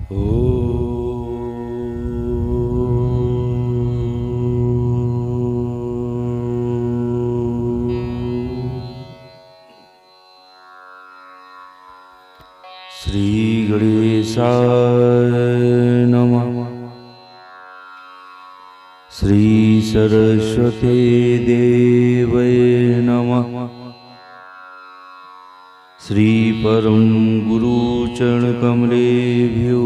श्री गणेशाय नमः। श्री सरस्वती देवे नमः। श्री परम गुरु चरण कमलेभ्यो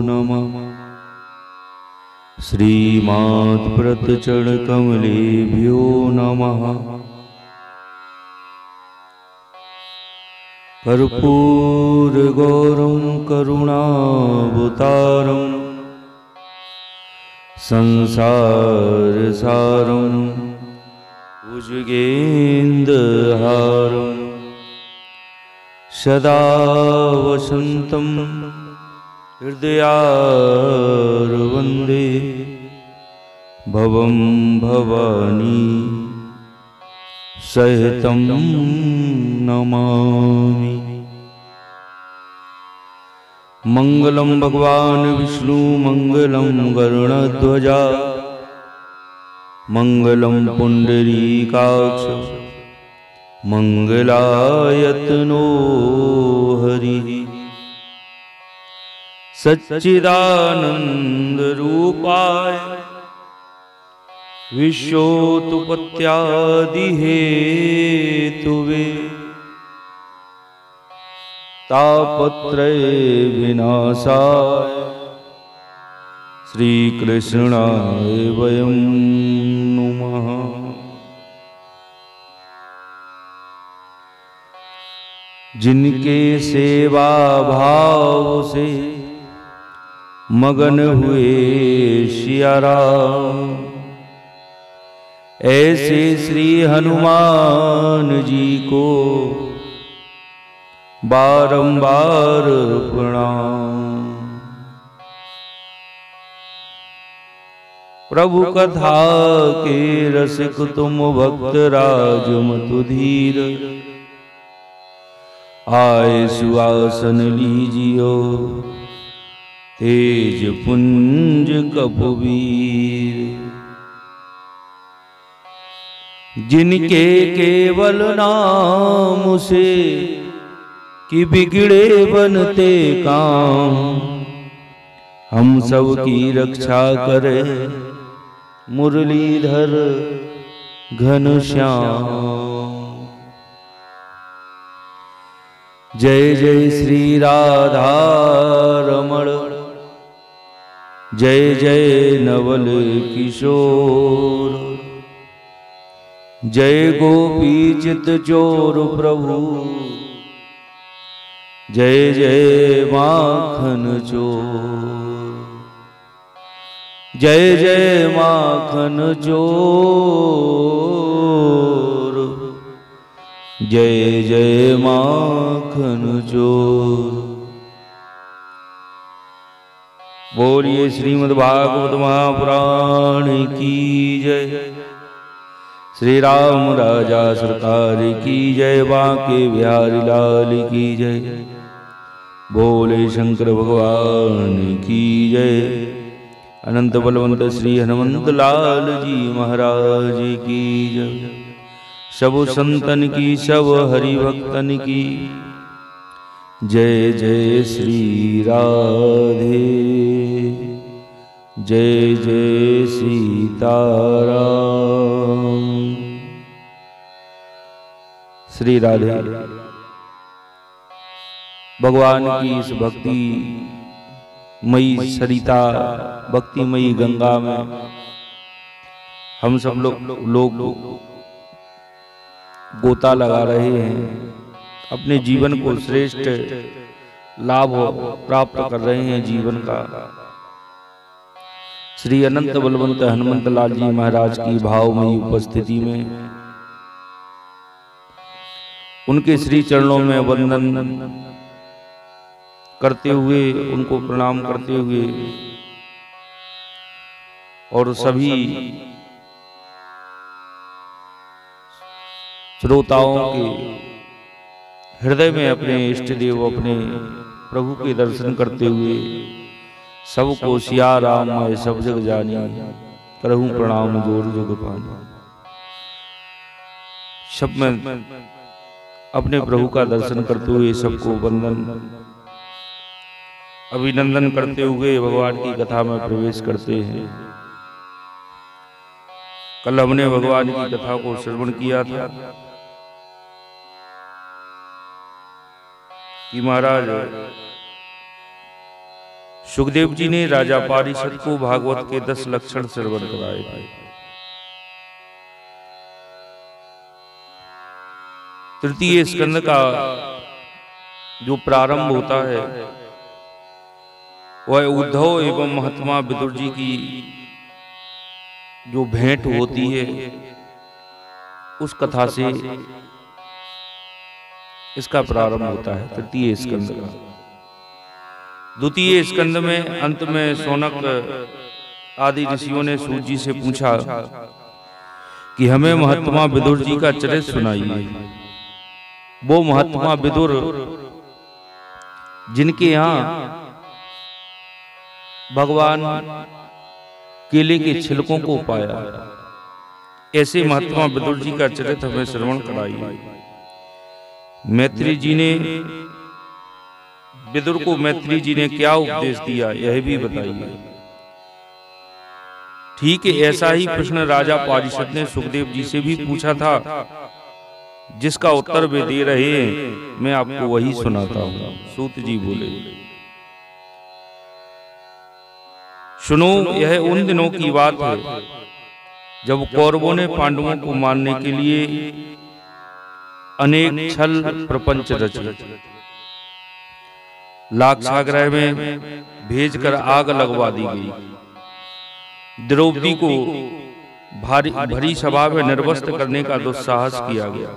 नमः। श्री मात व्रत चरण कमलेभ्यो नमः। कर्पूर गौरम करुणावतारम संसार सारम भुजगेन्द्रहारम सदा वसन्तं हृदयारविन्दे भवं भवानी सहितं नमामि। मंगलम भगवान विष्णु मंगलम गरुड़ध्वजा मंगलम पुंडरीकाक्ष मंगलायतनो हरि। सच्चिदानंद रूपाय विश्वोत्पत्त्यादि हेतुवे तापत्रय विनाशाय श्री कृष्णाय वयं नुमः। जिनके सेवा भाव से मगन हुए सिया राम, ऐसे श्री हनुमान जी को बारंबार प्रणाम। प्रभु कथा के रसिक तुम भक्त राज मधुधीर, आए सुआसन लीजियो तेज पुंज कपुवीर। जिनके केवल नाम से कि बिगड़े बनते काम, हम सब की रक्षा करे मुरलीधर घनश्याम। जय जय श्री राधा रमण, जय जय नवल किशोर, जय गोपी चित चोर प्रभु, जय जय माखन चोर, जय जय माखन चोर, जय जय माखन चोर। बोलिए श्रीमद् भागवत महापुराण की जय। श्री राम राजा सरकार की जय। बांके बिहारी लाल की जय। बोले शंकर भगवान की जय। अनंत बलवंत श्री हनुमंत लाल जी महाराज की जय। सब संतन की सब हरि भक्तन की जय। जय श्री राधे, जय जय सीताराम। श्री राधे। भगवान की इस भक्ति मई सरिता, भक्तिमयी गंगा में हम सब लोग गोता लगा रहे हैं, अपने जीवन को श्रेष्ठ लाभ प्राप्त कर रहे हैं जीवन का। श्री अनंत बलवंत हनुमंत लाल जी महाराज की भावमयी उपस्थिति में उनके श्री चरणों में वंदन करते हुए, उनको प्रणाम करते हुए और सभी श्रोताओं के हृदय में अपने इष्ट देव, अपने प्रभु के दर्शन करते हुए सब को सिया राम मैं सब जग जानी, करहूं प्रणाम जोर जुग पानी। सब में अपने प्रभु का दर्शन करते हुए सबको वंदन अभिनंदन करते हुए भगवान की कथा में प्रवेश करते हैं। कल हमने भगवान की कथा को श्रवण किया था कि महाराज सुखदेव जी ने राजा पारिषद को भागवत के 10 लक्षण श्रवण कराए थे। तृतीय स्कंद का जो प्रारंभ होता है वह उद्धव एवं महात्मा विदुर जी की जो भेंट होती है उस कथा से इसका प्रारंभ होता है तृतीय स्कंद का। द्वितीय स्कंद में अंत में शौनक आदि ऋषियों ने सूत जी से पूछा कि हमें महात्मा विदुर जी का चरित्र सुनाइए। वो महात्मा विदुर जिनके यहाँ भगवान केले के छिलकों को पाया, ऐसे महात्मा विदुर जी का चरित्र हमें श्रवण कराइए। मैत्री जी ने विदुर को मैत्री जी ने क्या उपदेश दिया यह भी बताइए। ठीक है, ऐसा ही प्रश्न राजा पारिषद ने सुखदेव जी से भी पूछा था, जिसका उत्तर वे दे रहे हैं, मैं आपको वही सुनाता हूं। सूत जी बोले, सुनो, यह उन दिनों की बात है जब कौरवों ने पांडवों को मारने के लिए अनेक छल प्रपंच रचे। लाक्षागृह में भेजकर आग लगवा दी गई। द्रौपदी को भरी सभा में निर्वस्त्र करने का दुस्साहस किया गया।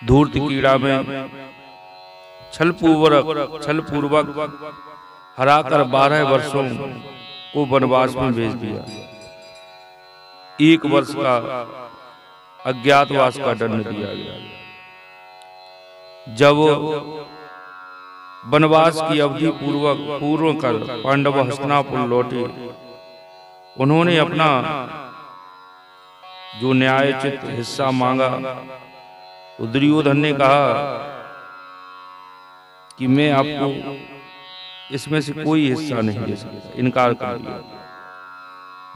धूर्त कीड़ा में छल पूर्वक हराकर 12 वर्षों को वनवास में भेज दिया। 1 वर्ष का अज्ञातवास का दंड दिया गया। जब वनवास की अवधि पूर्ण कर पांडव हस्तिनापुर लौटे, उन्होंने अपना जो न्यायोचित हिस्सा मांगा तो दुर्योधन ने कहा कि मैं आपको इसमें से कोई हिस्सा नहीं दे सकता, इनकार कर दिया।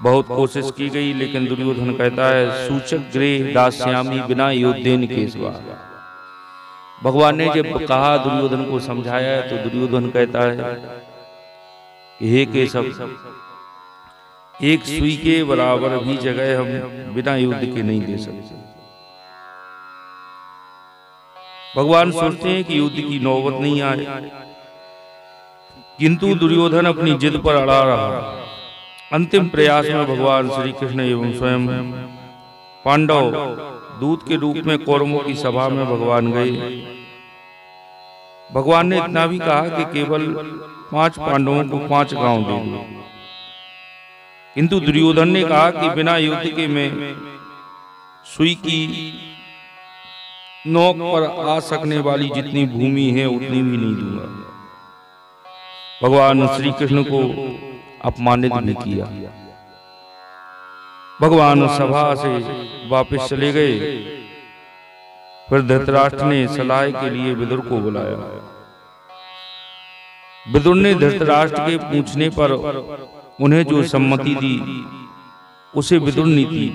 बहुत कोशिश की गई लेकिन दुर्योधन कहता है, सूचक गृह दास्यामी बिना योद्धेन केशवा। भगवान ने जब कहा, दुर्योधन को समझाया, तो दुर्योधन कहता है कि हे केशव, एक सुई के बराबर भी जगह हम बिना युद्ध के नहीं दे सकते। भगवान सोचते हैं कि युद्ध की नौबत नहीं आए, किंतु दुर्योधन अपनी जिद पर अड़ा रहा। अंतिम प्रयास में भगवान श्री कृष्ण एवं स्वयं पांडव दूत के रूप में कौरवों की सभा में भगवान गए। भगवान ने इतना भी कहा कि केवल 5 पांडवों को 5 गांव दे दो, किंतु दुर्योधन ने कहा कि बिना युद्ध के मैं सुई की नोक पर आ सकने वाली जितनी भूमि है उतनी भी नहीं दूंगा। भगवान श्री कृष्ण को अपमानित भी किया। भगवान सभा से वापस चले गए। फिर धृतराष्ट्र ने सलाह के लिए विदुर को बुलाया। विदुर ने धृतराष्ट्र के पूछने पर उन्हें जो सम्मति दी उसे विदुर नीति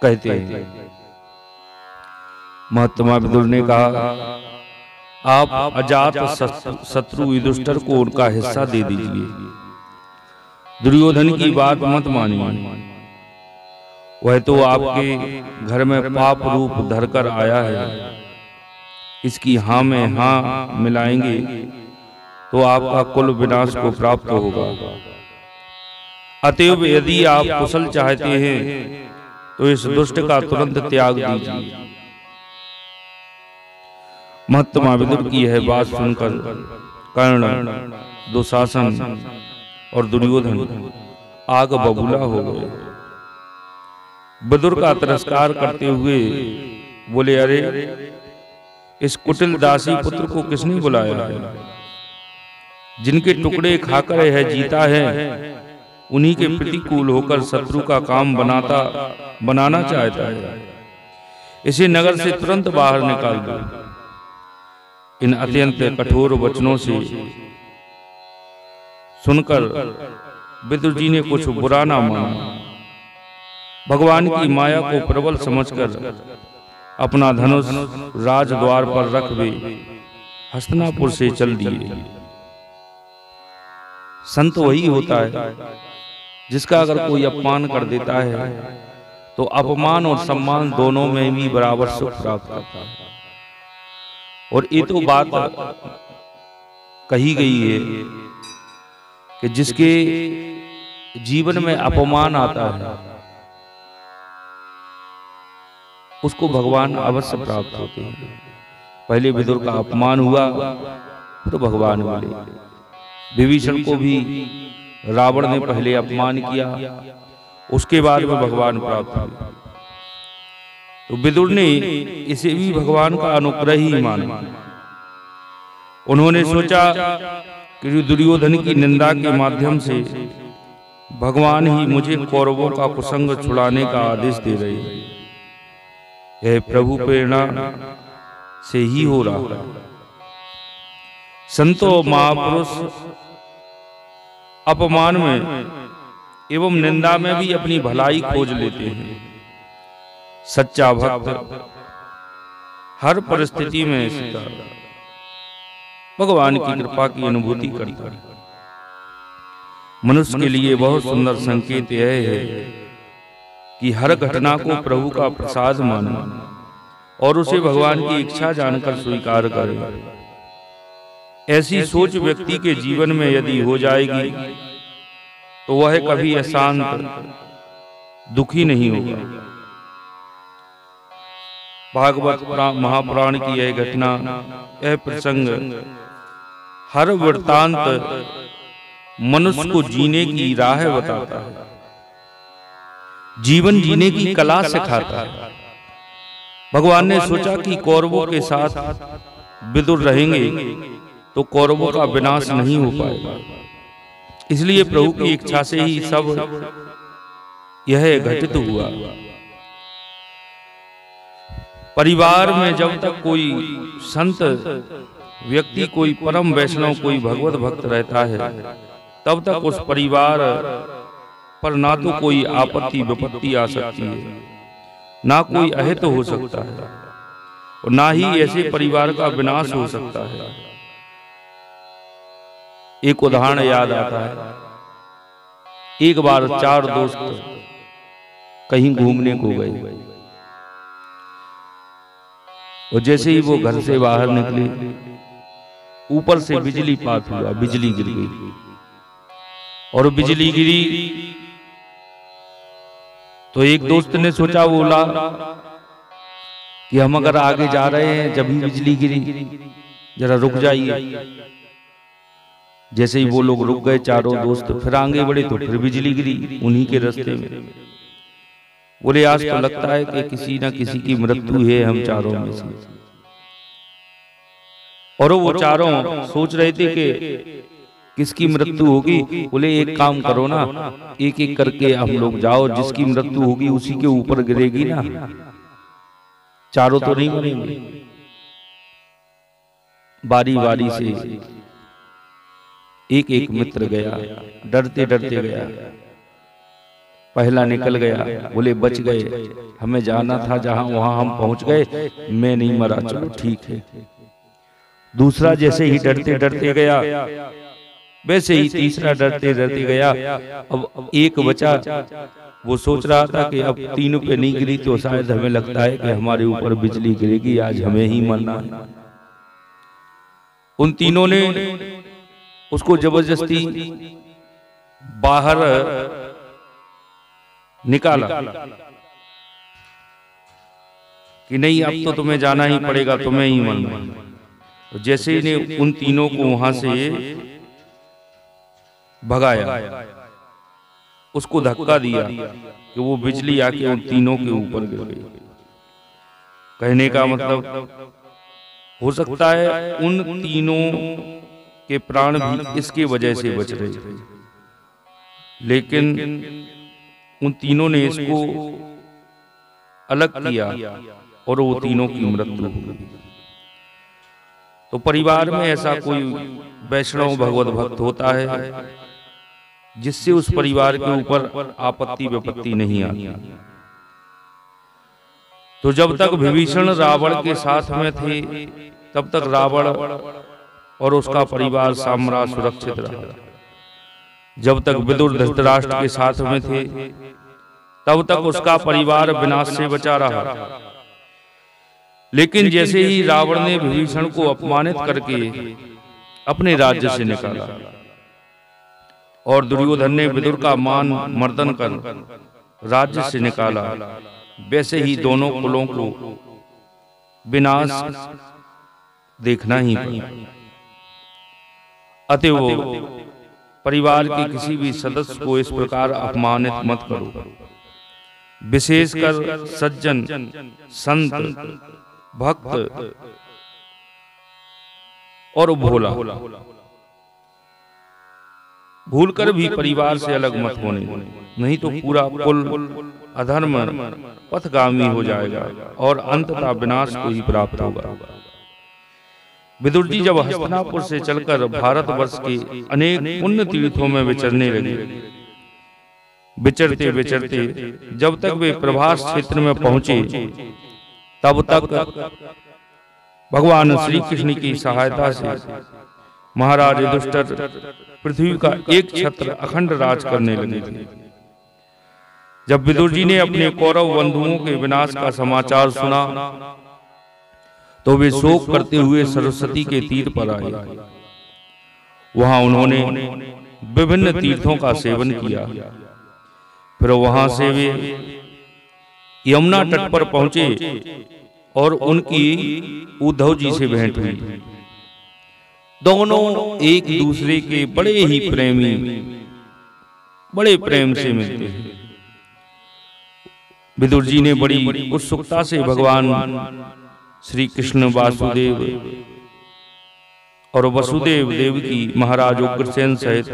कहते हैं। महात्मा विदुर ने कहा, आप अजात शत्रु युधिष्ठिर को उनका हिस्सा दे दीजिए। दुर्योधन की बात मत मानिए, वह तो आपके घर में पाप रूप धरकर आया है। इसकी हाँ में हाँ मिलाएंगे तो आपका कुल विनाश को प्राप्त होगा। अतएव यदि आप कुशल चाहते हैं तो इस दुष्ट का तुरंत त्याग दीजिए। महात्मा विदुर की यह बात सुनकर कर्ण, दुशासन और दुर्योधन आग बबूला हो गए। विदुर का तिरस्कार करते हुए बोले, अरे इस कुटिल दासी पुत्र को किसने बुलाया है? जिनके टुकड़े खाकर यह जीता है, उन्हीं के प्रतिकूल होकर शत्रु का काम बनाना चाहता है। इसे नगर से तुरंत बाहर निकाल दो। इन अत्यंत कठोर वचनों से सुनकर विदुर जी ने कुछ बुरा ना माना। भगवान की माया को प्रबल समझकर अपना धनुष राजद्वार पर रख वे हस्तिनापुर से चल दिए। संत वही होता है जिसका अगर कोई अपमान कर देता है तो अपमान और सम्मान दोनों में भी बराबर सुख प्राप्त करता है। और ये तो बात कही गई है कि जिसके जीवन में अपमान आता है उसको भगवान अवश्य प्राप्त होते हैं। पहले विदुर का अपमान हुआ तो भगवान मिले। विभीषण को भी रावण ने पहले अपमान किया, उसके बाद में भगवान प्राप्त हुए। तो विदुर ने इसे भी भगवान का अनुग्रह ही माना। उन्होंने सोचा कि दुर्योधन की निंदा के माध्यम से भगवान ही मुझे कौरवों का कुसंग छुड़ाने का आदेश दे रहे हैं। यह प्रभु प्रेरणा से ही हो रहा है। संतो महापुरुष अपमान में एवं निंदा में भी अपनी भलाई खोज लेते हैं। सच्चा भक्त हर परिस्थिति में भगवान की कृपा की अनुभूति करता है। मनुष्य के लिए बहुत सुंदर संकेत यह है कि हर घटना को प्रभु का प्रसाद माने और उसे भगवान की इच्छा जानकर स्वीकार करे। ऐसी सोच व्यक्ति के जीवन में यदि हो जाएगी तो वह कभी अशांत दुखी नहीं होगा। भागवत महापुराण की यह घटना, यह प्रसंग, हर वृत्तांत मनुष्य को जीने की राह बताता है, जीवन जीने की कला सिखाता है। भगवान ने सोचा कि कौरवों के साथ विदुर रहेंगे तो कौरवों का विनाश नहीं हो पाएगा। इसलिए प्रभु की इच्छा से ही सब यह घटित हुआ। परिवार में जब तक कोई संत व्यक्ति, कोई परम वैष्णव, कोई भगवत भक्त रहता है तब तक उस परिवार पर ना तो कोई आपत्ति विपत्ति आ सकती है, ना कोई अहित हो सकता है और ना ही ऐसे परिवार का विनाश हो सकता है। एक उदाहरण याद आता है। एक बार 4 दोस्त कहीं घूमने को गए और जैसे ही वो घर से बाहर निकले ऊपर से बिजली पात हुआ, बिजली गिर गई। और बिजली गिरी तो एक दोस्त ने सोचा, बोला कि हम अगर आगे जा रहे हैं जब ही बिजली गिरी, जरा रुक जाइए। जैसे ही वो लोग रुक गए चारों दोस्त, फिर आगे बढ़े तो फिर बिजली गिरी उन्हीं के रास्ते में। बोले आज तो लगता है कि किसी ना किसी की मृत्यु है हम चारों में से। और वो चारों सोच रहे थे कि किसकी मृत्यु होगी। बोले एक काम करो ना, एक एक करके हम लोग जाओ, जिसकी मृत्यु होगी उसी के ऊपर गिरेगी ना, चारों तो नहीं मरेंगे। बारी बारी से एक एक मित्र गया, डरते डरते गया। पहला निकल गया, बोले बच गए, हमें जाना था जहां वहां हम पहुंच गए, मैं नहीं मरा, चलो ठीक है। दूसरा जैसे ही डरते डरते गया वैसे ही तीसरा डरते डरते गया। अब एक बचा, वो सोच रहा था कि अब तीनों पे नहीं गिरी तो शायद हमें लगता है कि हमारे ऊपर बिजली गिरेगी, आज हमें ही मरना है। उन तीनों ने उसको जबरदस्ती बाहर निकाला कि नहीं अब तो तुम्हें जाना ही पड़ेगा, तुम्हें ही मरना है। तो जैसे ही ने उन तीनों को वहां से भगाया, उसको धक्का दिया कि वो बिजली आके उन तीनों के ऊपर गिर गई। कहने का मतलब हो सकता है उन तीनों के प्राण भी इसके वजह से बच रहे थे, लेकिन उन तीनों ने इसको अलग किया और वो तीनों की मृत्यु हो गई। तो परिवार में ऐसा कोई वैष्णव भगवत भक्त होता है जिससे उस परिवार के ऊपर आपत्ति विपत्ति नहीं आती। तो जब तक विभीषण रावण के साथ में थे तब तक रावण और उसका परिवार साम्राज्य सुरक्षित रहा। जब तक विदुर धृतराष्ट्र के साथ में थे तब तक उसका परिवार विनाश से बचा रहा। लेकिन जैसे ही रावण ने विभीषण को अपमानित करके अपने राज्य से निकाला और दुर्योधन ने विदुर का मान मर्दन कर राज्य से निकाला, वैसे ही दोनों कुलों को विनाश देखना ही पड़ा। अतएव परिवार के किसी भी सदस्य को इस प्रकार अपमानित मत करो, विशेषकर सज्जन, संत, भक्त और भोला। भूलकर भी परिवार से अलग मत होने, नहीं तो पूरा कुल अधर्म पथगामी हो जाएगा और अंततः विनाश को ही प्राप्त होगा। विदुर जी जब हस्तिनापुर से चलकर भारतवर्ष के अनेक पुण्य तीर्थों में विचरने लगे, विचरते विचरते जब तक वे प्रभास क्षेत्र में पहुंचे तब तक भगवान श्री कृष्ण की सहायता से महाराज युधिष्ठिर पृथ्वी का एक छत्र अखंड राज करने लगे थे। जब विदुर जी ने अपने कौरव बंधुओं के विनाश का समाचार सुना तो वे शोक करते हुए सरस्वती के तीर पर आए। वहां उन्होंने विभिन्न तीर्थों का सेवन किया। फिर वहां से वे यमुना तट पर पहुंचे और उनकी उद्धव जी से भेंट हुई। दोनों एक दूसरे के बड़े ही प्रेमी, बड़े प्रेम से मिलते हैं। विदुर जी ने बड़ी उत्सुकता से भगवान श्री कृष्ण वासुदेव और वसुदेव देव की महाराज उग्रसेन सहित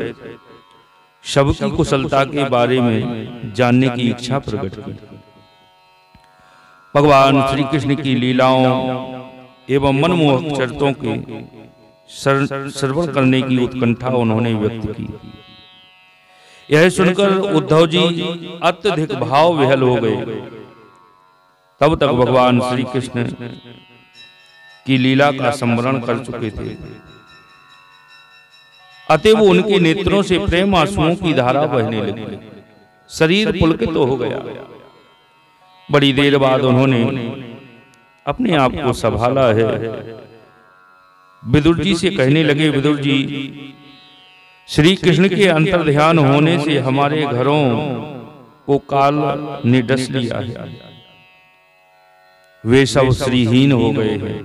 सबकी कुशलता के बारे में जानने की इच्छा प्रकट की। भगवान श्री कृष्ण की लीलाओं एवं मनमोहक चरित्रों के श्रवण करने की उत्कंठा उन्होंने व्यक्त की। यह सुनकर उद्धव जी अत्यधिक भाव विहल हो गए। तब तक भगवान श्री कृष्ण की लीला का स्मरण कर चुके थे। अतएव उनके नेत्रों से प्रेम आंसुओं की धारा बहने लगी। शरीर पुलकित हो गया। बड़ी देर बाद उन्होंने अपने आप को संभाला है। विदुर जी से कहने लगे, विदुर जी, श्री कृष्ण के अंतर ध्यान होने से हमारे घरों को काल ने डस लिया है। वे सब श्रीहीन हो गए हैं।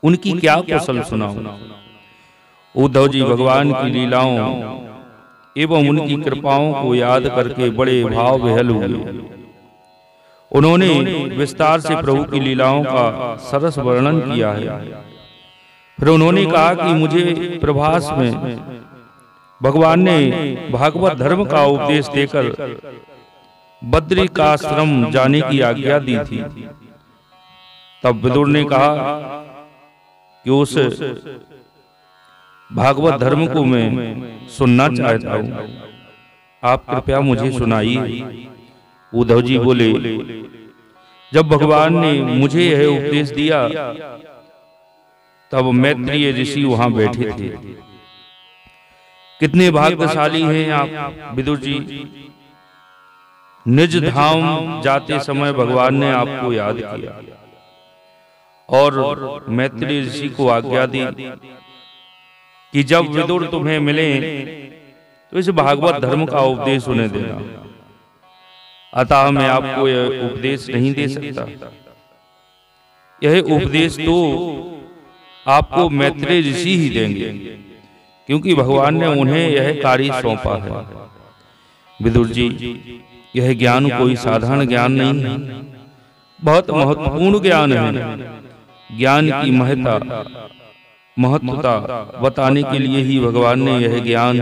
उनकी क्या कुशल सुनाऊं। उद्धव जी भगवान की लीलाओं एवं उनकी कृपाओं को याद करके बड़े भाव विहल हुए। उन्होंने विस्तार से प्रभु की लीलाओं का सरस वर्णन किया है। फिर उन्होंने कहा कि मुझे प्रभास में भगवान ने भागवत धर्म का उपदेश देकर बद्रिकाश्रम जाने की आज्ञा दी थी। तब विदुर ने कहा कि उस भागवत धर्म को मैं सुनना चाहता हूं, आप कृपया मुझे सुनाइए। उद्धव जी बोले, जब भगवान ने मुझे यह उपदेश दिया तब मैत्रेय ऋषि वहां बैठे थे। कितने भाग्यशाली हैं आप विदुर जी। निज धाम जाते समय भगवान ने आपको याद किया और मैत्रेय ऋषि को आज्ञा दी कि जब विदुर तुम्हें मिले तो इस भागवत धर्म का उपदेश उन्हें देना। अतः मैं आपको यह उपदेश नहीं दे सकता। यह उपदेश तो आपको मैत्रेय ऋषि ही देंगे, क्योंकि भगवान ने उन्हें यह कार्य सौंपा है। विदुर जी, यह ज्ञान कोई साधारण ज्ञान नहीं है, बहुत महत्वपूर्ण ज्ञान है। ज्ञान की महत्ता महत्वता बताने के लिए ही भगवान ने यह ज्ञान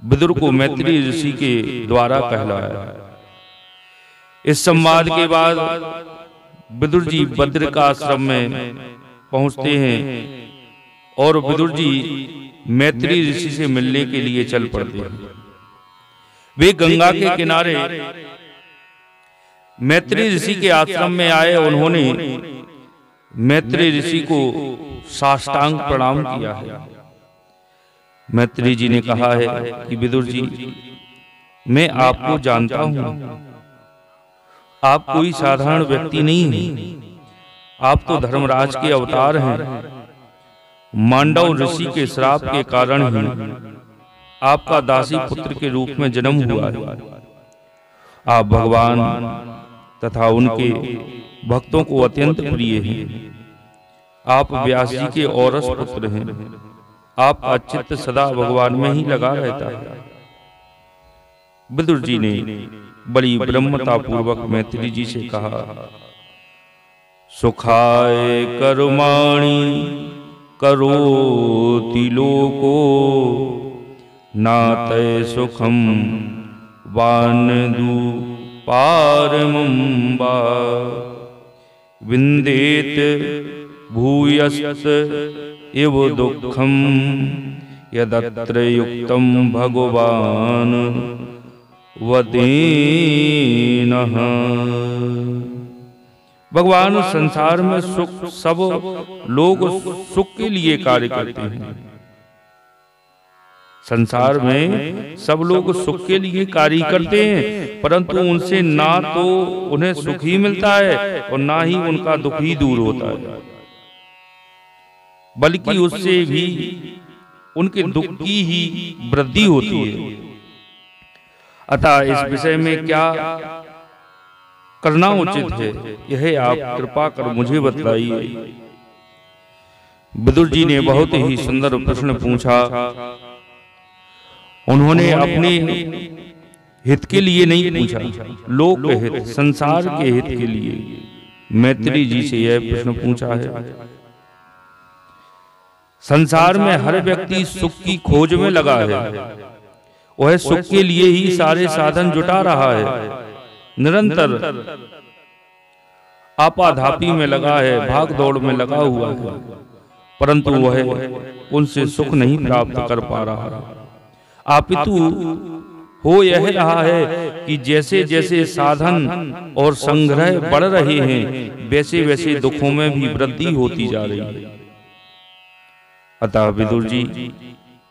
विदुर को मैत्री ऋषि के द्वारा कहलाया। इस संवाद के बाद विदुर जी बद्रिकाश्रम में पहुंचते हैं और विदुर जी मैत्री ऋषि से मिलने के लिए चल पड़ते हैं। वे गंगा के किनारे मैत्री ऋषि के आश्रम में आए। उन्होंने मैत्री ऋषि को साष्टांग प्रणाम किया है। मैत्री जी ने कहा है कि विदुर जी, मैं आपको जानता हूं, आप कोई साधारण व्यक्ति नहीं हैं। आप तो धर्मराज के अवतार हैं। मांडव ऋषि के श्राप के कारण ही आपका दासी पुत्र के रूप में जन्म हुआ है। आप भगवान तथा उनके भक्तों को अत्यंत प्रिय हैं। आप व्यास जी के औरस पुत्र हैं। आपका चित्त सदा भगवान में ही लगा रहता है। विदुर जी ने बड़ी ब्रह्मता पूर्वक मैत्री जी से कहा, सुखाय कर्माणि करोति लोको नातय सुखम वानदु पारमंबा विंदेत भूयस्त इव दुखम यदत्र युक्तम भगवान वदेनः। भगवान संसार में सुख, सब लोग सुख के लिए कार्य करते हैं। संसार में सब लोग सुख के लिए कार्य करते हैं, परंतु उनसे ना तो उन्हें सुख ही मिलता है और ना ही उनका दुख ही दूर होता है, बल्कि उससे भी उनके दुख की ही वृद्धि होती है। अतः इस विषय में क्या करना उचित है, यह आप कृपा कर मुझे बतलाइए। विदुर जी ने बहुत ही सुंदर प्रश्न पूछा। उन्होंने अपने हित के लिए नहीं पूछा, लोक के हित, संसार के हित के लिए मैत्री जी से यह प्रश्न पूछा है। संसार में हर व्यक्ति सुख की खोज में लगा है। वह सुख के लिए ही सारे साधन जुटा रहा है, निरंतर आपाधापी में लगा है, भाग दौड़ में लगा हुआ है, परंतु वह उनसे सुख नहीं प्राप्त कर पा रहा। अपितु हो यह रहा है कि जैसे जैसे साधन और संग्रह बढ़ रहे हैं, वैसे वैसे दुखों में भी वृद्धि होती जा रही है। अतः विदुर जी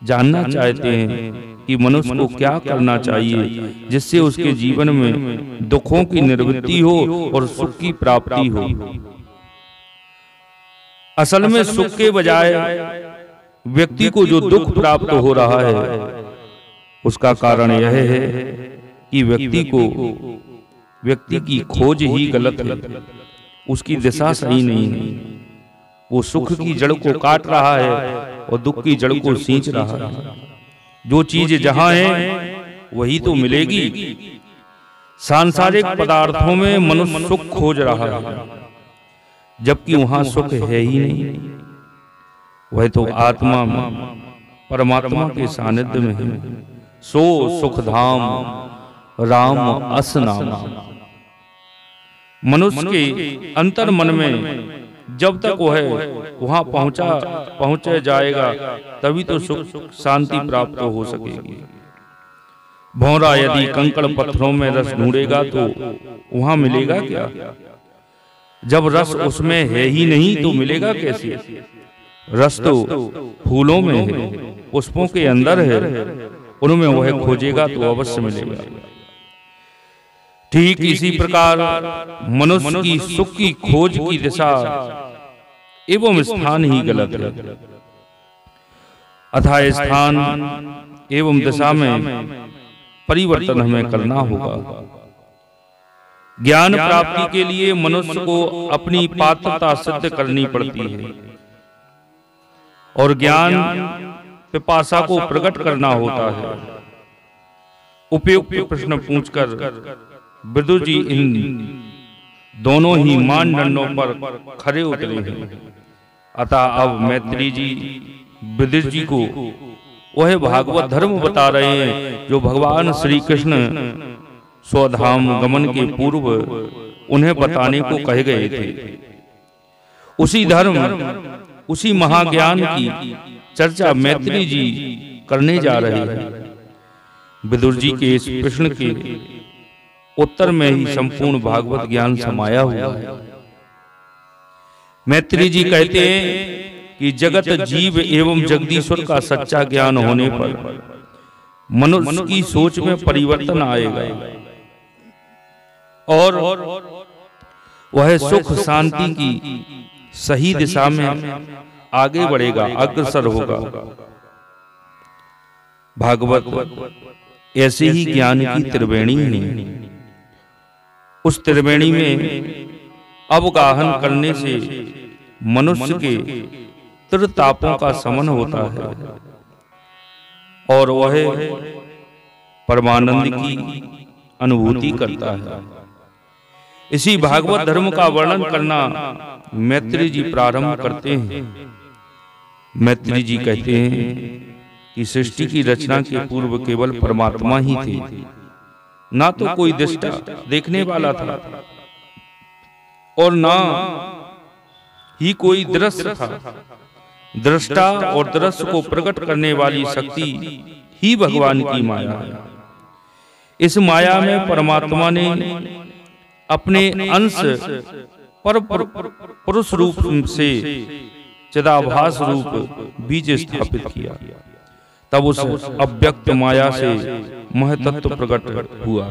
जानना चाहते हैं कि मनुष्य को क्या करना चाहिए जिससे उसके जीवन में दुखों की निवृत्ति हो और सुख की प्राप्ति हो। असल में सुख के बजाय व्यक्ति को जो दुख प्राप्त हो रहा है, उसका कारण यह है कि व्यक्ति की खोज ही गलत है, उसकी दिशा सही नहीं है। वो सुख की जड़ को काट रहा है और दुख की जड़ को सींच रहा है। जो चीज जहां है वही तो मिलेगी। सांसारिक पदार्थों में मनुष्य सुख खोज रहा है, जबकि वहां सुख है ही नहीं। वह तो आत्मा में परमात्मा के सानिध्य में है। सो सुखधाम राम अस नाम। मनुष्य के अंतर मन में जब तक वह वहां पहुंच जाएगा, तभी तो सुख शांति प्राप्त हो सकेगी। भौरा यदि कंकड़ पत्थरों में रस ढूंढेगा तो वहां मिलेगा क्या? जब रस उसमें है ही नहीं तो मिलेगा कैसे? रस तो फूलों में है, पुष्पों के अंदर है, उनमें वह खोजेगा तो अवश्य मिलेगा। ठीक इसी प्रकार मनुष्य की सुख की खोज की दिशा एवं स्थान ही गलत है। अतः स्थान एवं दिशा में परिवर्तन हमें करना होगा। ज्ञान प्राप्ति के लिए मनुष्य को अपनी पात्रता सिद्ध करनी पड़ती है और ज्ञान पिपासा को प्रकट करना होता है। उपयुक्त प्रश्न पूछकर विदुर जी इन दोनों ही मानदंडों पर खरे उतरे हैं। अतः अब मैत्री जी विदुर जी को वह भागवत धर्म बता रहे हैं जो भगवान श्री कृष्ण स्वधाम गमन के पूर्व उन्हें बताने को कहे गए थे। उसी धर्म, उसी महाज्ञान की चर्चा मैत्री जी करने जा रहे हैं। विदुर जी के इस प्रश्न के उत्तर में ही संपूर्ण भागवत ज्ञान समाया हुआ है। मैत्री जी कहते हैं कि जगत जीव एवं जगदीश्वर का सच्चा ज्ञान होने पर मनुष्य की सोच में परिवर्तन आएगा और वह सुख शांति की सही दिशा में आगे बढ़ेगा, अग्रसर होगा। भागवत ऐसे ही ज्ञान की त्रिवेणी है। उस त्रिवेणी में अवगाहन करने से मनुष्य के त्रितापों का शमन होता है और वह परमानंद की अनुभूति करता है। इसी भागवत धर्म का वर्णन करना मैत्री जी प्रारंभ करते हैं। मैत्री जी कहते हैं कि सृष्टि की रचना के पूर्व केवल परमात्मा ही थे, ना तो कोई दृष्टा देखने वाला था और ना ही कोई दृश्य था। दृष्टा और दृश्य को प्रकट करने वाली शक्ति ही भगवान की माया है। इस माया में परमात्मा ने अपने अंश पर पुरुष रूप से चिदाभास रूप बीज स्थापित किया। तब उस अव्यक्त माया से महतत्व प्रकट हुआ।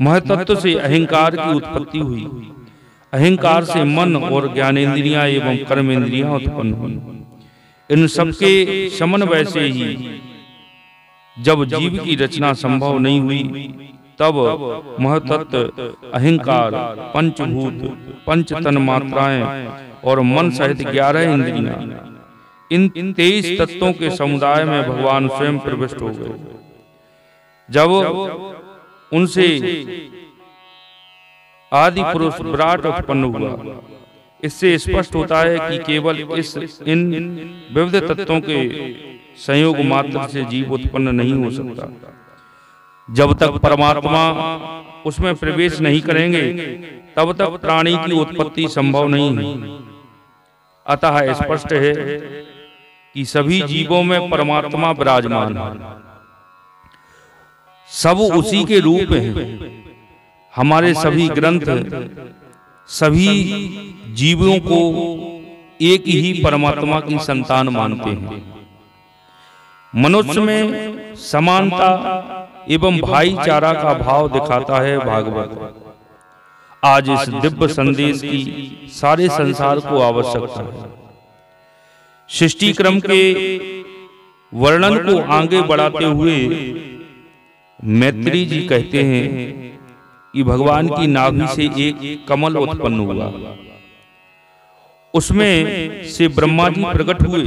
महतत्व से अहंकार की उत्पत्ति हुई। अहंकार से मन और ज्ञानेंद्रियां एवं कर्मेंद्रियां उत्पन्न हुई। इन सबके समन्वय से ही जब जीव की रचना संभव नहीं हुई, तब महतत्व, अहंकार, पंचभूत, पंच तन मात्राएं और मन सहित 11 इंद्रियां, इन 23 तत्वों के समुदाय में भगवान स्वयं प्रविष्ट हो गए। जब उनसे आदि पुरुष विराट उत्पन्न हुआ, इससे स्पष्ट होता है कि केवल इन विविध तत्वों के संयोग मात्र से जीव उत्पन्न नहीं हो सकता। जब तक परमात्मा उसमें प्रवेश नहीं करेंगे, तब तक प्राणी की उत्पत्ति संभव नहीं है। अतः स्पष्ट है कि सभी जीवों में परमात्मा विराजमान है, सब उसी के रूप हैं। हमारे सभी ग्रंथ सभी जीवों को एक ही परमात्मा की संतान मानते हैं। मनुष्य में समानता एवं भाईचारा का भाव दिखाता है भागवत। आज इस दिव्य संदेश की सारे संसार को आवश्यकता है। सृष्टि क्रम के वर्णन को आगे बढ़ाते हुए मैत्री जी कहते हैं कि भगवान की नाभि से एक कमल उत्पन्न हुआ, उसमें से ब्रह्मा जी प्रकट हुए।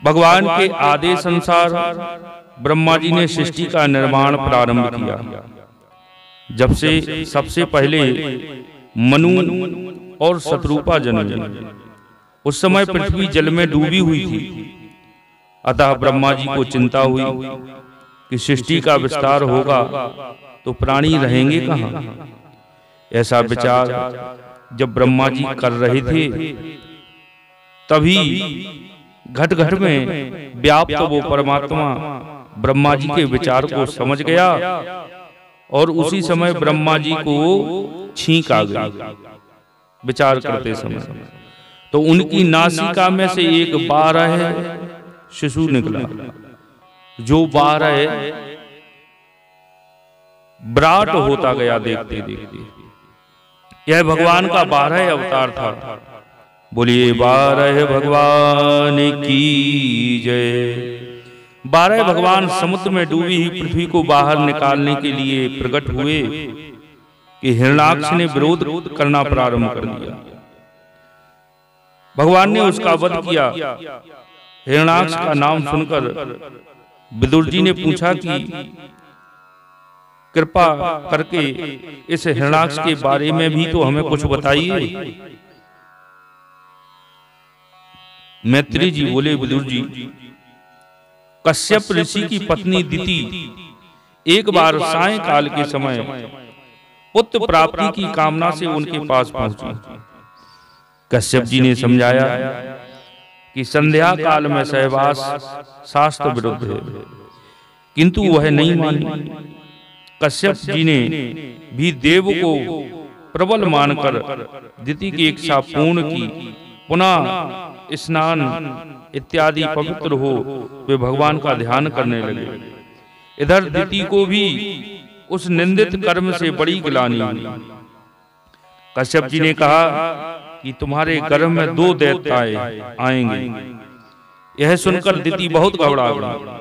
भगवान के आदेश अनुसार ब्रह्मा जी ने सृष्टि का निर्माण प्रारंभ किया। जब से सबसे पहले मनु और शत्रुपा जन्मे, उस समय पृथ्वी जल में डूबी हुई थी। अतः ब्रह्मा जी को चिंता हुई कि सृष्टि का विस्तार होगा तो प्राणी रहेंगे कहाँ। ऐसा विचार जब ब्रह्मा जी कर रहे थे, तभी घट घट में व्याप्त वो परमात्मा ब्रह्मा जी के विचार को समझ गया और उसी समय ब्रह्मा जी को छींक आ गई। विचार करते समय तो उनकी नासिका में से एक 12 शिशु निकला, जो 12 विराट होता गया देखते देखते। यह भगवान का 12 अवतार था। बोलिए 12 भगवान की जय। 12 भगवान समुद्र में डूबी हुई पृथ्वी को बाहर निकालने के लिए प्रकट हुए कि हिरण्याक्ष ने विरोध करना प्रारंभ कर दिया। भगवान ने उसका वध किया। हिरण्याक्ष का नाम सुनकर विदुर जी ने पूछा कि कृपा करके इस हिरण्याक्ष के बारे में भी तो हमें कुछ बताइए। मैत्री जी बोले, विदुर जी, कश्यप ऋषि की पत्नी दिति एक बार सायंकाल के समय पुत्र प्राप्ति की कामना से उनके पास पहुंची। कश्यप जी ने समझाया कि संध्या काल में सहवास शास्त्र विरुद्ध है, किंतु वह नहीं मानी। कश्यप जी ने भी देव को प्रबल मानकर दिति की इच्छा पूर्ण की। पुनः स्नान इत्यादि पवित्र हो वे भगवान का ध्यान करने लगे। इधर दिति को भी उस निंदित कर्म से बड़ी गिलानी हुई। कश्यप जी ने कहा कि तुम्हारे गर्भ में 2 दैत्य आएंगे। यह सुनकर दिति बहुत घबरा गई,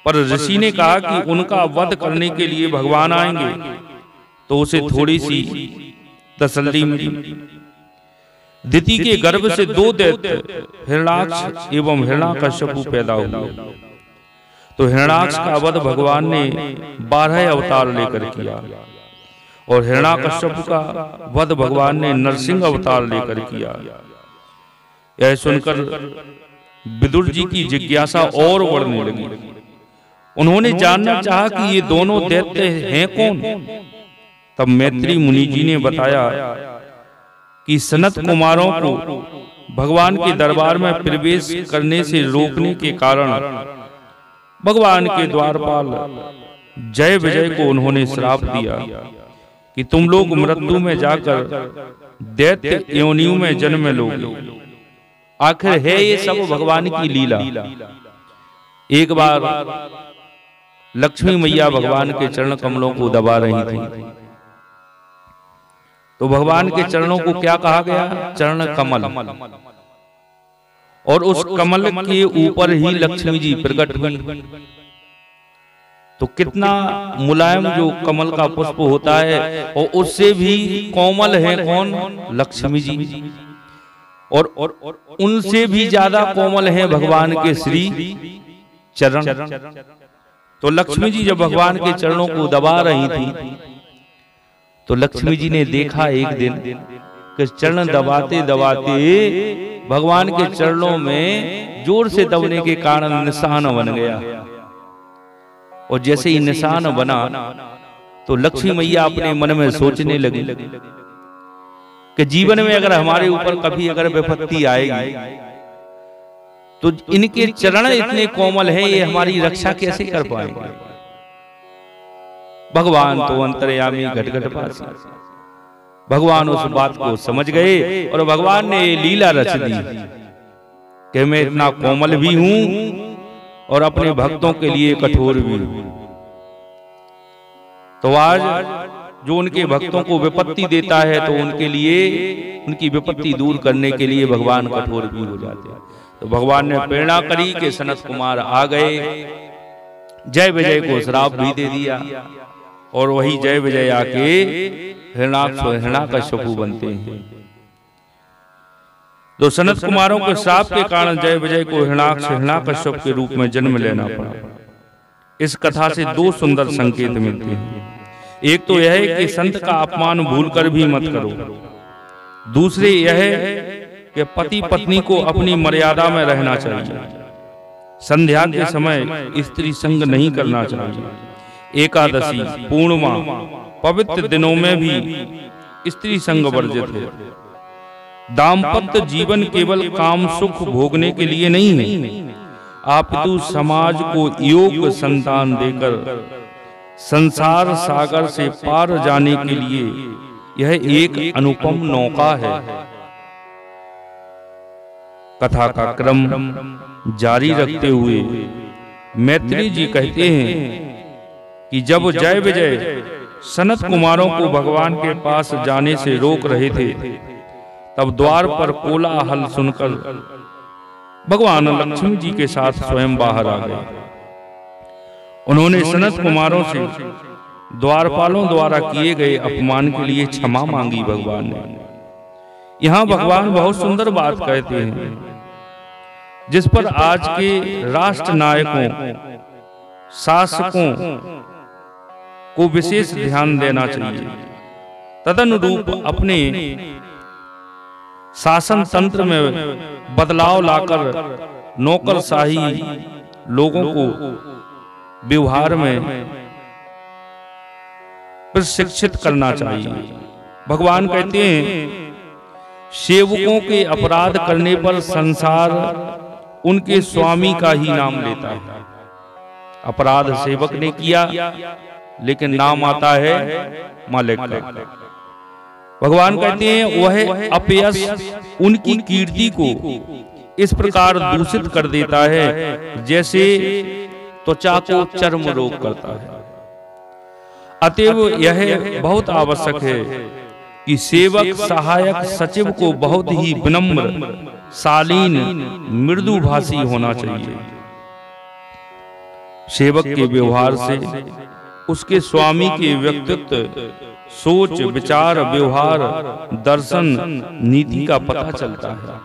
पर ऋषि ने कहा कि उनका वध करने के लिए भगवान आएंगे, तो उसे थोड़ी सी तसल्ली मिली। दिति के गर्भ से 2 दैत्य हिरणाक्ष एवं हिरण्याकश्यपु पैदा हुए। तो हिरण्याक्ष का वध भगवान ने 12 अवतार लेकर किया और हिरण्याकश्यपु का वध भगवान ने नरसिंह अवतार लेकर किया। यह सुनकर विदुर जी की जिज्ञासा और बढ़ने लगी। उन्होंने जानना चाहा कि ये दोनों दैत्य हैं कौन। तब मैत्री मुनि जी ने बताया कि सनत कुमारों को भगवान के दरबार में प्रवेश करने से रोकने के कारण भगवान के द्वारपाल जय विजय को उन्होंने श्राप दिया कि तुम लोग मृत्यु में जाकर दैत्य योनियों में जन्म लोगे। आखिर है ये सब भगवान की लीला। एक बार लक्ष्मी मैया भगवान के चरण कमलों को दबा रही थी, तो भगवान के चरणों को क्या कहा गया? चरण कमल। और उस कमल के ऊपर ही लक्ष्मी जी प्रकट हुई। तो कितना मुलायम जो कमल का पुष्प होता है, और उससे भी कोमल है कौन? लक्ष्मी जी। और उनसे भी ज्यादा कोमल है भगवान के श्री चरण। तो लक्ष्मी जी जब भगवान के चरणों को दबा रही थी, तो लक्ष्मी जी ने देखा एक दिन कि चरण दबाते दबाते भगवान के चरणों में जोर से दबने के कारण निशान बन गया। और जैसे ही निशान बना, तो लक्ष्मी मैया अपने मन में सोचने लगी कि जीवन में अगर हमारे ऊपर कभी अगर विपत्ति आएगी, तो इनके चरण इतने कोमल हैं, ये हमारी रक्षा कैसे कर पाएंगे। भगवान तो अंतर्यामी घट-घट-वासी। भगवान उस बात को समझ गए और भगवान ने लीला रच दी कि मैं इतना कोमल भी हूं और अपने भक्तों के लिए कठोर भी हूं। तो आज जो उनके भक्तों को विपत्ति देता है, तो उनके लिए उनकी विपत्ति दूर करने के लिए भगवान कठोर भी हो जाते हैं। तो भगवान ने प्रेरणा करी कि सनत कुमार आ गए, जय विजय को श्राप भी दे दिया, और वही जय विजय आके हिरण्याकश्यपु बनते हैं। तो सनत कुमारों के श्राप के कारण जय विजय को हिरण्याकश्यप के रूप में जन्म लेना पड़ा। इस कथा से 2 सुंदर संकेत मिलते हैं। एक तो यह है कि संत का अपमान भूलकर भी मत करो। दूसरे यह है कि पति पत्नी को अपनी मर्यादा में रहना चाहिए। संध्या के समय स्त्री संग नहीं करना चाहिए। एकादशी, पूर्णिमा, पवित्र दिनों में भी स्त्री संग वर्जित है। दाम्पत्य जीवन केवल काम सुख भोगने के लिए नहीं है, अपितु समाज को योग्य संतान देकर संसार सागर से पार जाने के लिए यह एक अनुपम नौका है। कथा का क्रम जारी रखते हुए मैत्री जी कहते हैं कि जब जय विजय सनत कुमारों को भगवान के पास जाने से रोक रहे थे, तब द्वार पर कोलाहल सुनकर भगवान लक्ष्मी जी के साथ स्वयं बाहर आ गए। उन्होंने सनत कुमारों से द्वारपालों द्वारा किए गए अपमान के लिए क्षमा मांगी। भगवान ने यहाँ भगवान बहुत सुंदर बात कहते हैं, जिस पर आज के राष्ट्र नायकों, शासकों को विशेष ध्यान देना चाहिए। तदनुरूप अपने शासन तंत्र में बदलाव लाकर नौकरशाही लोगों को व्यवहार में प्रशिक्षित करना चाहिए। भगवान कहते हैं सेवकों के अपराध करने पर संसार उनके स्वामी का ही नाम लेता है। अपराध सेवक ने किया लेकिन नाम आता है मालिक का। भगवान कहते हैं वह अपयश उनकी कीर्ति को इस प्रकार दूषित कर देता है जैसे त्वचा को चर्म रोग करता है। अतएव यह बहुत आवश्यक है कि सेवक सहायक सचिव को बहुत ही विनम्र, शालीन, मृदुभाषी होना चाहिए। सेवक के व्यवहार से उसके स्वामी के व्यक्तित्व, सोच, विचार, व्यवहार, दर्शन, नीति का पता चलता है।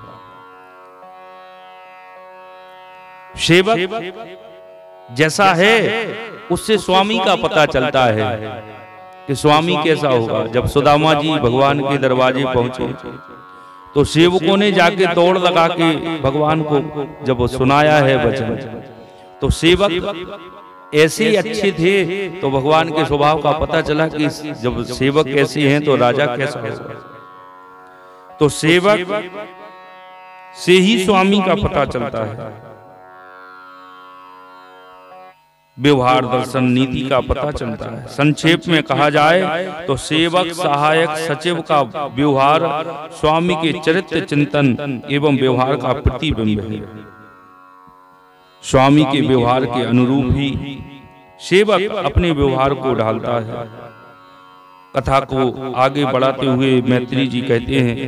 सेवक जैसा है उससे स्वामी का पता चलता है कि स्वामी कैसा होगा। जब सुदामा जी भगवान के दरवाजे पहुंचे तो सेवकों ने जाके दौड़ लगा के भगवान को जब सुनाया है वचन, तो सेवक ऐसे अच्छे थे तो भगवान के स्वभाव का पता चला कि जब सेवक ऐसे हैं तो राजा कैसा होगा। तो सेवक से ही स्वामी का पता चलता है। व्यवहार, दर्शन, नीति का पता चलता है। संक्षेप में कहा जाए तो सेवक सहायक सचिव का व्यवहार स्वामी के चरित्र चिंतन एवं व्यवहार का प्रतिबिंब है। स्वामी के व्यवहार के अनुरूप ही सेवक अपने व्यवहार को ढालता है। कथा को आगे बढ़ाते हुए मैत्री जी कहते हैं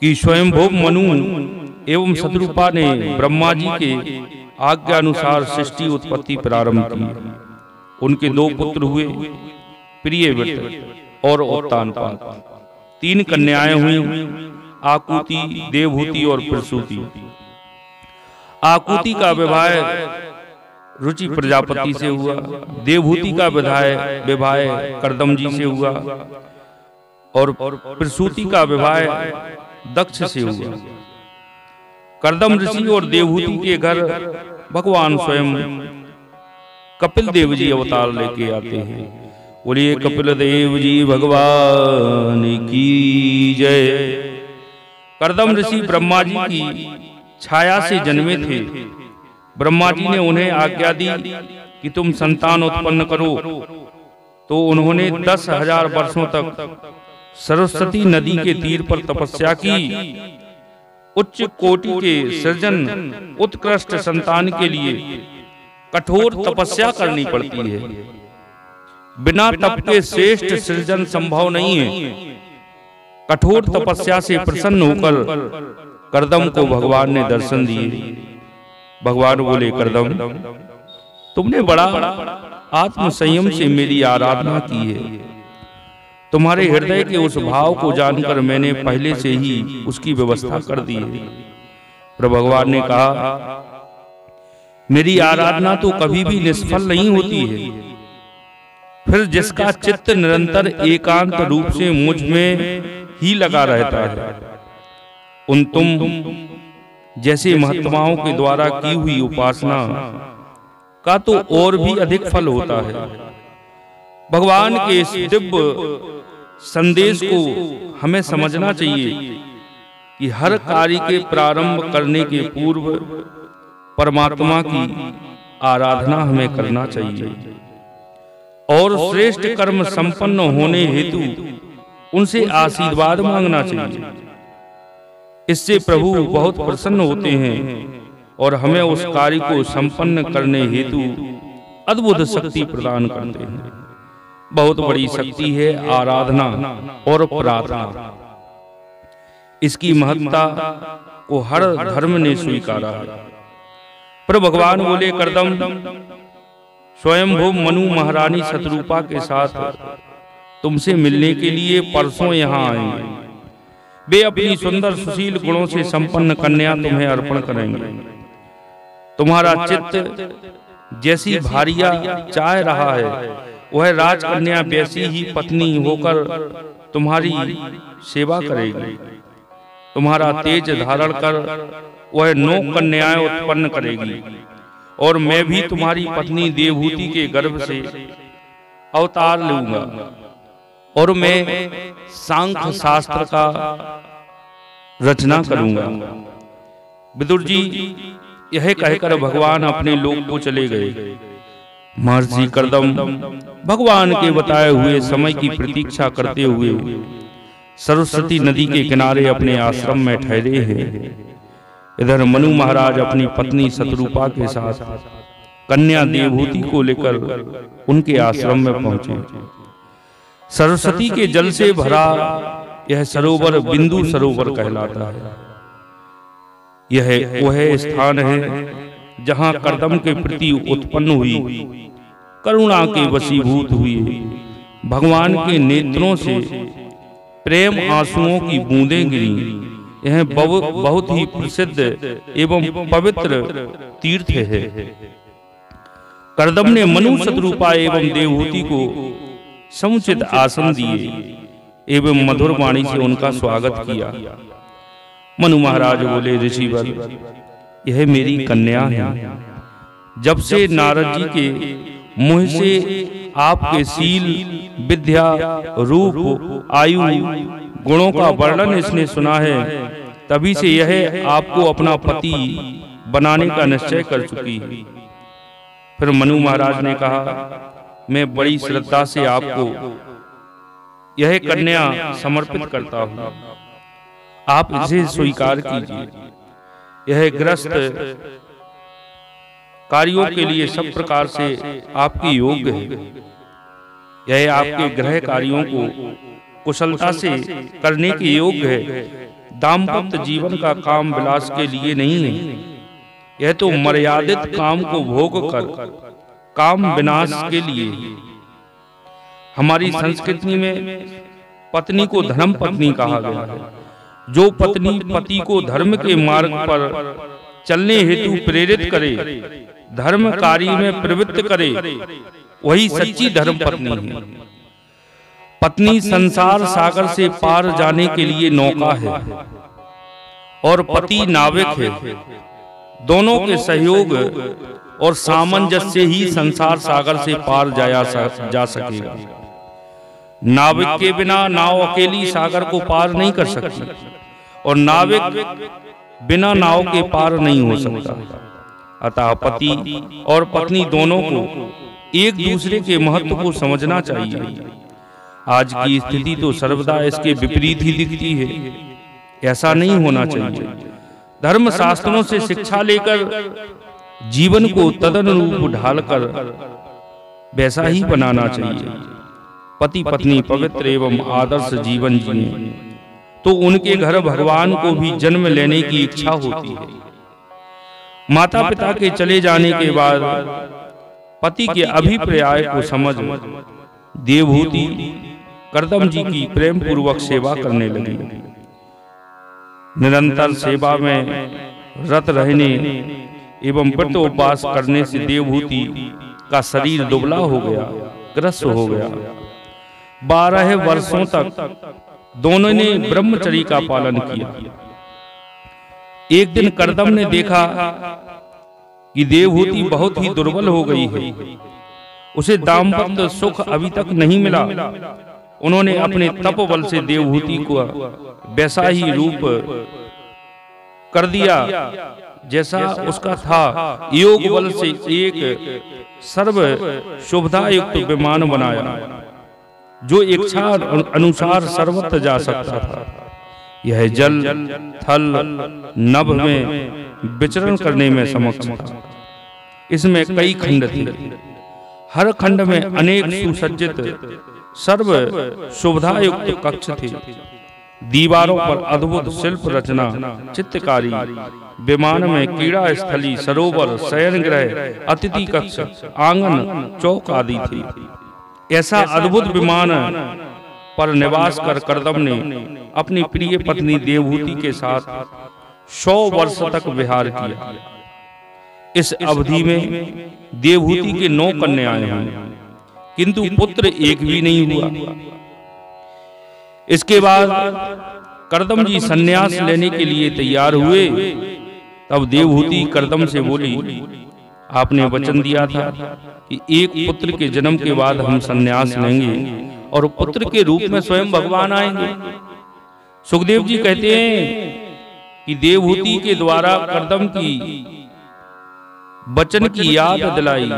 कि स्वयंभू मनु एवं शतरूपा ने ब्रह्मा जी के आज्ञा अनुसार सृष्टि उत्पत्ति प्रारंभ की। उनके दो पुत्र हुए, प्रियव्रत और उत्तानपाद। 3 कन्याएं हुई, आकुति, देवहूति और प्रसूति। आकुति का विवाह रुचि प्रजापति से हुआ, देवहूति का विवाह कर्दम जी से हुआ और प्रसूति का विवाह दक्ष से हुआ। कर्दम ऋषि और देवहूति के घर भगवान स्वयं कपिल देव जी अवतार लेके आते हैं। बोलिए कपिल देव जी भगवान की जय। कर्दम ऋषि ब्रह्मा जी की छाया से जन्मे थे। ब्रह्मा जी ने उन्हें आज्ञा दी कि तुम संतान उत्पन्न करो, तो उन्होंने 10,000 वर्षों तक सरस्वती नदी के तीर पर तपस्या की। उच्च कोटि के सृजन, उत्कृष्ट संतान के लिए कठोर तपस्या करनी पड़ती है। बिना तप के श्रेष्ठ सृजन संभव नहीं है। कठोर तपस्या से प्रसन्न होकर कर्दम को भगवान ने दर्शन दिए। भगवान बोले, कर्दम तुमने बड़ा आत्म संयम से मेरी आराधना की है। तुम्हारे हृदय के उस भाव को जानकर मैंने पहले से ही उसकी व्यवस्था कर दी है। पर भगवान ने कहा, मेरी आराधना तो कभी भी निष्फल नहीं होती है। फिर जिसका चित्त निरंतर एकांत रूप से मुझ में ही लगा रहता है, उन तुम जैसे महात्माओं के द्वारा की हुई उपासना का तो और भी अधिक फल होता है। भगवान के इस दिव्य संदेश को हमें समझना चाहिए कि हर कार्य के प्रारंभ करने के पूर्व परमात्मा की आराधना हमें करना चाहिए और श्रेष्ठ कर्म संपन्न होने हेतु उनसे आशीर्वाद मांगना चाहिए। इससे प्रभु बहुत प्रसन्न होते हैं और हमें उस कार्य को संपन्न करने हेतु अद्भुत शक्ति प्रदान करते हैं। बहुत बड़ी शक्ति है आराधना और प्रार्थना। इसकी महत्ता को हर धर्म ने स्वीकारा है। पर भगवान बोले, कर्दम स्वयंभू मनु महारानी शतरूपा के साथ तुमसे मिलने के लिए परसों यहाँ आएंगे। वे अपनी सुंदर सुशील गुणों से संपन्न कन्या तुम्हें अर्पण करेंगे। तुम्हारा चित्त जैसी भारिया चाह रहा है, वह राजकन्या वैसी ही पत्नी होकर तुम्हारी सेवा करेगी। तुम्हारा तेज धारण कर वह 9 कन्याएं उत्पन्न करेगी और मैं भी तुम्हारी पत्नी देवहूति के गर्भ से अवतार लूंगा और मैं सांख्य शास्त्र का रचना करूंगा। विदुर जी यह कहकर भगवान अपने लोक को चले गए। महर्षि कर्दम भगवान के बताए हुए समय की प्रतीक्षा करते हुए सरस्वती नदी के किनारे अपने आश्रम में ठहरे हैं। इधर मनु महाराज अपनी पत्नी शतरूपा के साथ कन्या देवहूति को लेकर उनके आश्रम में पहुंचे। सरस्वती के जल से भरा यह सरोवर बिंदु सरोवर कहलाता है। यह वह स्थान है जहां कर्दम के प्रति उत्पन्न हुई करुणा के वशीभूत हुए भगवान के नेत्रों से प्रेम आंसुओं की बूंदें गिरी। यह बहुत ही प्रसिद्ध एवं पवित्र तीर्थ है। कर्दम ने मनु शतरूपा एवं देवहूति को समुचित आसन दिए एवं मधुर वाणी से उनका स्वागत किया। मनु महाराज बोले, ऋषिवर यह मेरी कन्या है। जब से नारद जी के मुंह से आपके शील, विद्या, रूप, आयु, गुणों का वर्णन इसने सुना है, तभी से यह आपको अपना पति बनाने का निश्चय कर चुकी है। फिर मनु महाराज ने कहा, मैं बड़ी श्रद्धा से आपको यह कन्या समर्पित करता हूं, आप इसे स्वीकार कीजिए। यह ग्रस्त कार्यों के लिए सब प्रकार से आपकी योग्य है। यह आपके गृह कार्यों को कुशलता से करने के योग्य है। दाम्पत्य जीवन का काम विलास के लिए नहीं है। यह तो मर्यादित काम को भोग कर काम विनाश के लिए। हमारी संस्कृति में पत्नी को धर्म पत्नी कहा गया है। जो पत्नी पति को धर्म के मार्ग पर चलने हेतु प्रेरित करे, धर्म कार्य में प्रवृत्त करे, वही सच्ची धर्म पत्नी है। पत्नी संसार सागर से पार जाने के लिए नौका है और पति नाविक है। दोनों के सहयोग और सामंजस्य से ही संसार सागर से पार जा सकेगा। नाविक के बिना नाव अकेली सागर को पार नहीं कर सकती और नाविक बिना नाव के पार नहीं हो सकता। अतः पति और पत्नी दोनों को एक दूसरे के महत्व को समझना चाहिए। आज की स्थिति तो सर्वदा इसके विपरीत ही दिखती है। ऐसा नहीं होना चाहिए। धर्म शास्त्रों से शिक्षा लेकर जीवन को तदनुरूप ढालकर वैसा ही बनाना चाहिए। पति पत्नी पवित्र एवं आदर्श जीवन जिए तो उनके घर भगवान को भी जन्म लेने की इच्छा होती है। माता पिता के चले जाने के बाद पति के अभिप्राय को समझ देवहूति कर्दम जी की प्रेम पूर्वक सेवा करने लगी। निरंतर सेवा में रत रहने एवं व्रत उपवास करने से देवहूति का शरीर दुबला हो गया, ग्रस्त हो गया। 12 वर्षों तक दोनों ने ब्रह्मचर्य का पालन किया। एक दिन कर्दम ने देखा कि देवहूति बहुत ही दुर्बल हो गई है, उसे दाम्पत्य सुख अभी तक नहीं मिला। उन्होंने अपने तप बल से देवहूति को वैसा ही रूप कर दिया जैसा उसका था। योग बल से एक सर्व शुभता युक्त विमान बनाया जो इच्छा अनुसार सर्वत्र जा सकता था। यह जल, थल, नभ में विचरण करने में समक्ष था। इसमें कई खंड थे। हर खंड में अनेक सुसज्जित सर्व शुभता युक्त कक्ष थे। दीवारों पर अद्भुत शिल्प रचना, चित्रकारी, विमान में क्रीड़ा स्थली, सरोवर, शयन गृह, अतिथि कक्ष, आंगन, चौक आदि थे। ऐसा अद्भुत विमान पर निवास कर कर्दम ने अपनी प्रिय पत्नी देवहूति के साथ 100 वर्ष तक विहार किया। इस अवधि में देवहूति के 9 कन्याएं हुई, किंतु पुत्र एक भी नहीं हुआ। इसके बाद करदम जी सन्यास लेने के लिए तैयार हुए। तब देवहूति करदम से बोली, आपने वचन दिया था कि एक पुत्र के जन्म के बाद हम सन्यास लेंगे और पुत्र के रूप में स्वयं भगवान आएंगे। सुखदेव जी कहते हैं कि देवहूति के द्वारा करदम की वचन की याद दिलाई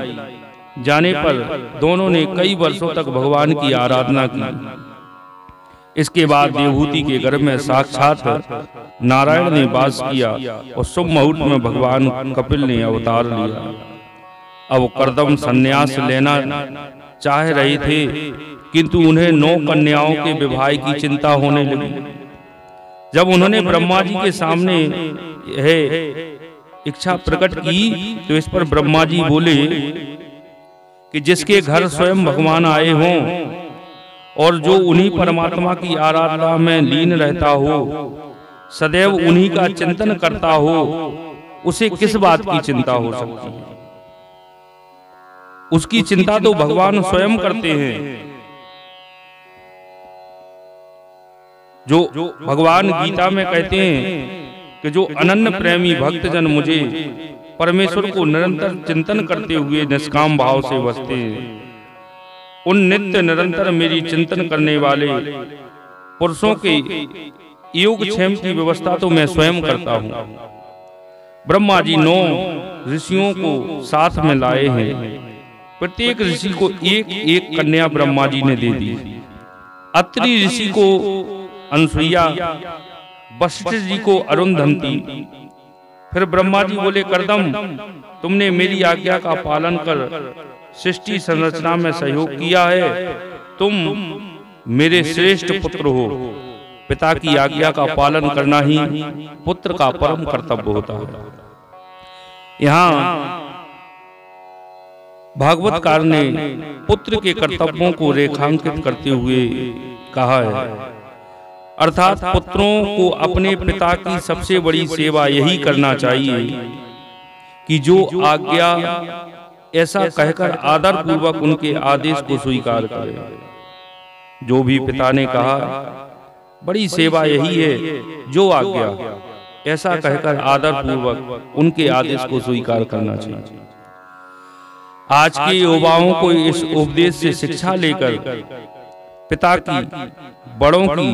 जाने पर दोनों ने कई वर्षों तक भगवान की आराधना की। इसके बाद देवहूति के गर्भ में साक्षात नारायण ने वास किया और शुभ मुहूर्त में भगवान कपिल ने अवतार लिया। अब करदम सन्यास लेना चाह रहे थे, किंतु उन्हें 9 कन्याओं के विवाह की चिंता होने लगी। जब उन्होंने ब्रह्मा जी के सामने यह इच्छा प्रकट की तो इस पर ब्रह्मा जी बोले कि जिसके घर स्वयं भगवान आए हों और जो उन्हीं परमात्मा की आराधना में लीन रहता हो, सदैव उन्हीं का चिंतन करता हो, उसे किस बात की चिंता हो सकती है। उसकी चिंता तो भगवान स्वयं करते हैं। जो भगवान गीता में कहते हैं कि जो अनन्य प्रेमी भक्तजन मुझे परमेश्वर को निरंतर चिंतन करते हुए निष्काम भाव से बसते हैं, उन नित्य निरंतर मेरी चिंतन करने वाले पुरुषों के योगक्षेम की व्यवस्था तो मैं स्वयं करता हूँ। ब्रह्मा जी 9 ऋषियों को साथ में लाए हैं। प्रत्येक ऋषि को एक एक कन्या ब्रह्मा जी ने दे दी। अत्रि ऋषि को अनसुईया, वशिष्ठ जी को अरुंधति। फिर ब्रह्मा जी बोले, करदम तुमने मेरी आज्ञा का पालन कर सृष्टि संरचना में सहयोग किया है, तुम मेरे श्रेष्ठ पुत्र हो। पिता की आज्ञा का पालन करना ही पुत्र का परम कर्तव्य होता है। यहाँ भागवतकार ने पुत्र के कर्तव्यों को रेखांकित करते हुए कहा है, अर्थात पुत्रों को अपने पिता की सबसे बड़ी सेवा यही करना चाहिए कि जो आज्ञा ऐसा कहकर आदर पूर्वक उनके आदेश को स्वीकार करे। जो भी पिता ने कहा, बड़ी सेवा यही है, जो आज्ञा ऐसा कहकर आदर पूर्वक उनके आदेश को स्वीकार करना चाहिए। आज के युवाओं को इस उपदेश से शिक्षा लेकर पिता की, बड़ों की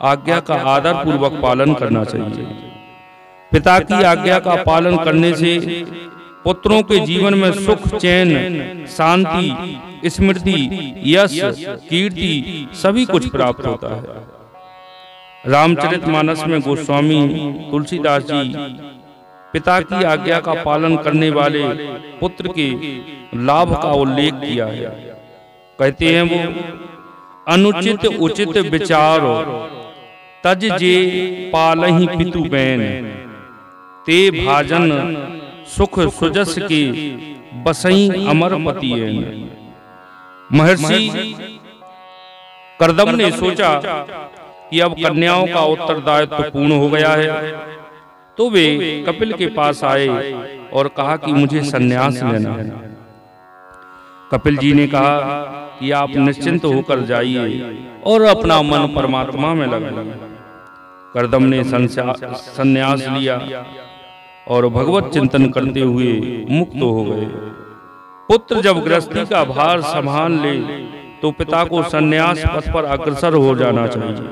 आज्ञा का आदर पूर्वक पालन करना चाहिए। पिता की आज्ञा का पालन करने से पुत्रों के जीवन में सुख, चैन, शांति, स्मृति, यश, कीर्ति सभी कुछ प्राप्त होता है। रामचरितमानस में गोस्वामी तुलसीदास जी पिता की आज्ञा का पालन करने वाले पुत्र के लाभ का उल्लेख किया है। कहते हैं वो, अनुचित उचित विचार तज जे पालहि पितु बैन, ते भाजन सुख सुजस के बसई अमर पति। महर्षि करदम ने सोचा कि अब कन्याओं का उत्तरदायित्व पूर्ण हो गया है, तो वे कपिल के पास आए और कहा कि मुझे सन्यास लेना है। कपिल जी ने कहा कि आप निश्चिंत होकर जाइए और अपना मन परमात्मा में लगाइए। करदम ने सन्यास लिया और भगवत चिंतन करते हुए मुक्त हो गए। पुत्र जब गृहस्थी का भार संभाल ले तो पिता को सन्यास पथ पर अग्रसर हो जाना चाहिए।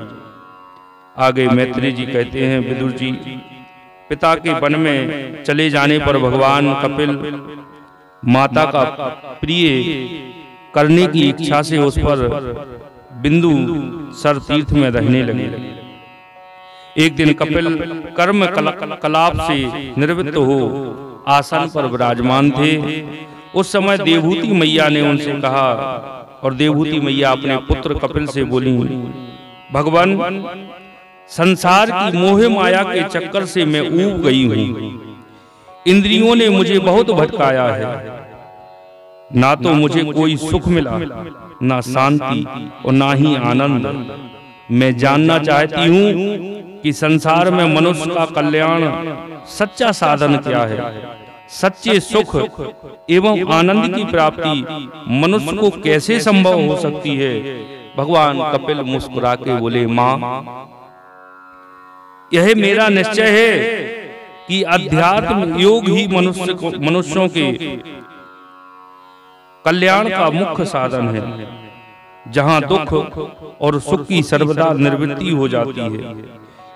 आगे मैत्री जी कहते हैं, विदुर जी पिता के वन में चले जाने पर भगवान कपिल माता का प्रिय करने की इच्छा से उस पर बिंदु सर तीर्थ में रहने लगे। एक दिन कपिल कर्म कलाप से निवृत्त हो आसन पर विराजमान थे। उस समय देवहूति मैया ने उनसे कहा, और देवहूति मैया अपने पुत्र कपिल से बोली, भगवान संसार की मोह माया के चक्कर से मैं ऊब गई हूं। इंद्रियों ने मुझे बहुत भटकाया है। ना तो मुझे कोई सुख मिला, ना शांति और ना ही आनंद। मैं जानना चाहती हूं कि संसार में मनुष्य का कल्याण सच्चा साधन क्या है। सच्चे सुख एवं आनंद की प्राप्ति मनुष्य को कैसे संभव हो सकती है। भगवान कपिल मुस्कुरा के बोले, मां, यह मेरा निश्चय है कि अध्यात्म योग ही मनुष्यों के कल्याण का मुख्य साधन है, जहां दुख और सुख की सर्वदा निर्वृत्ति हो जाती है।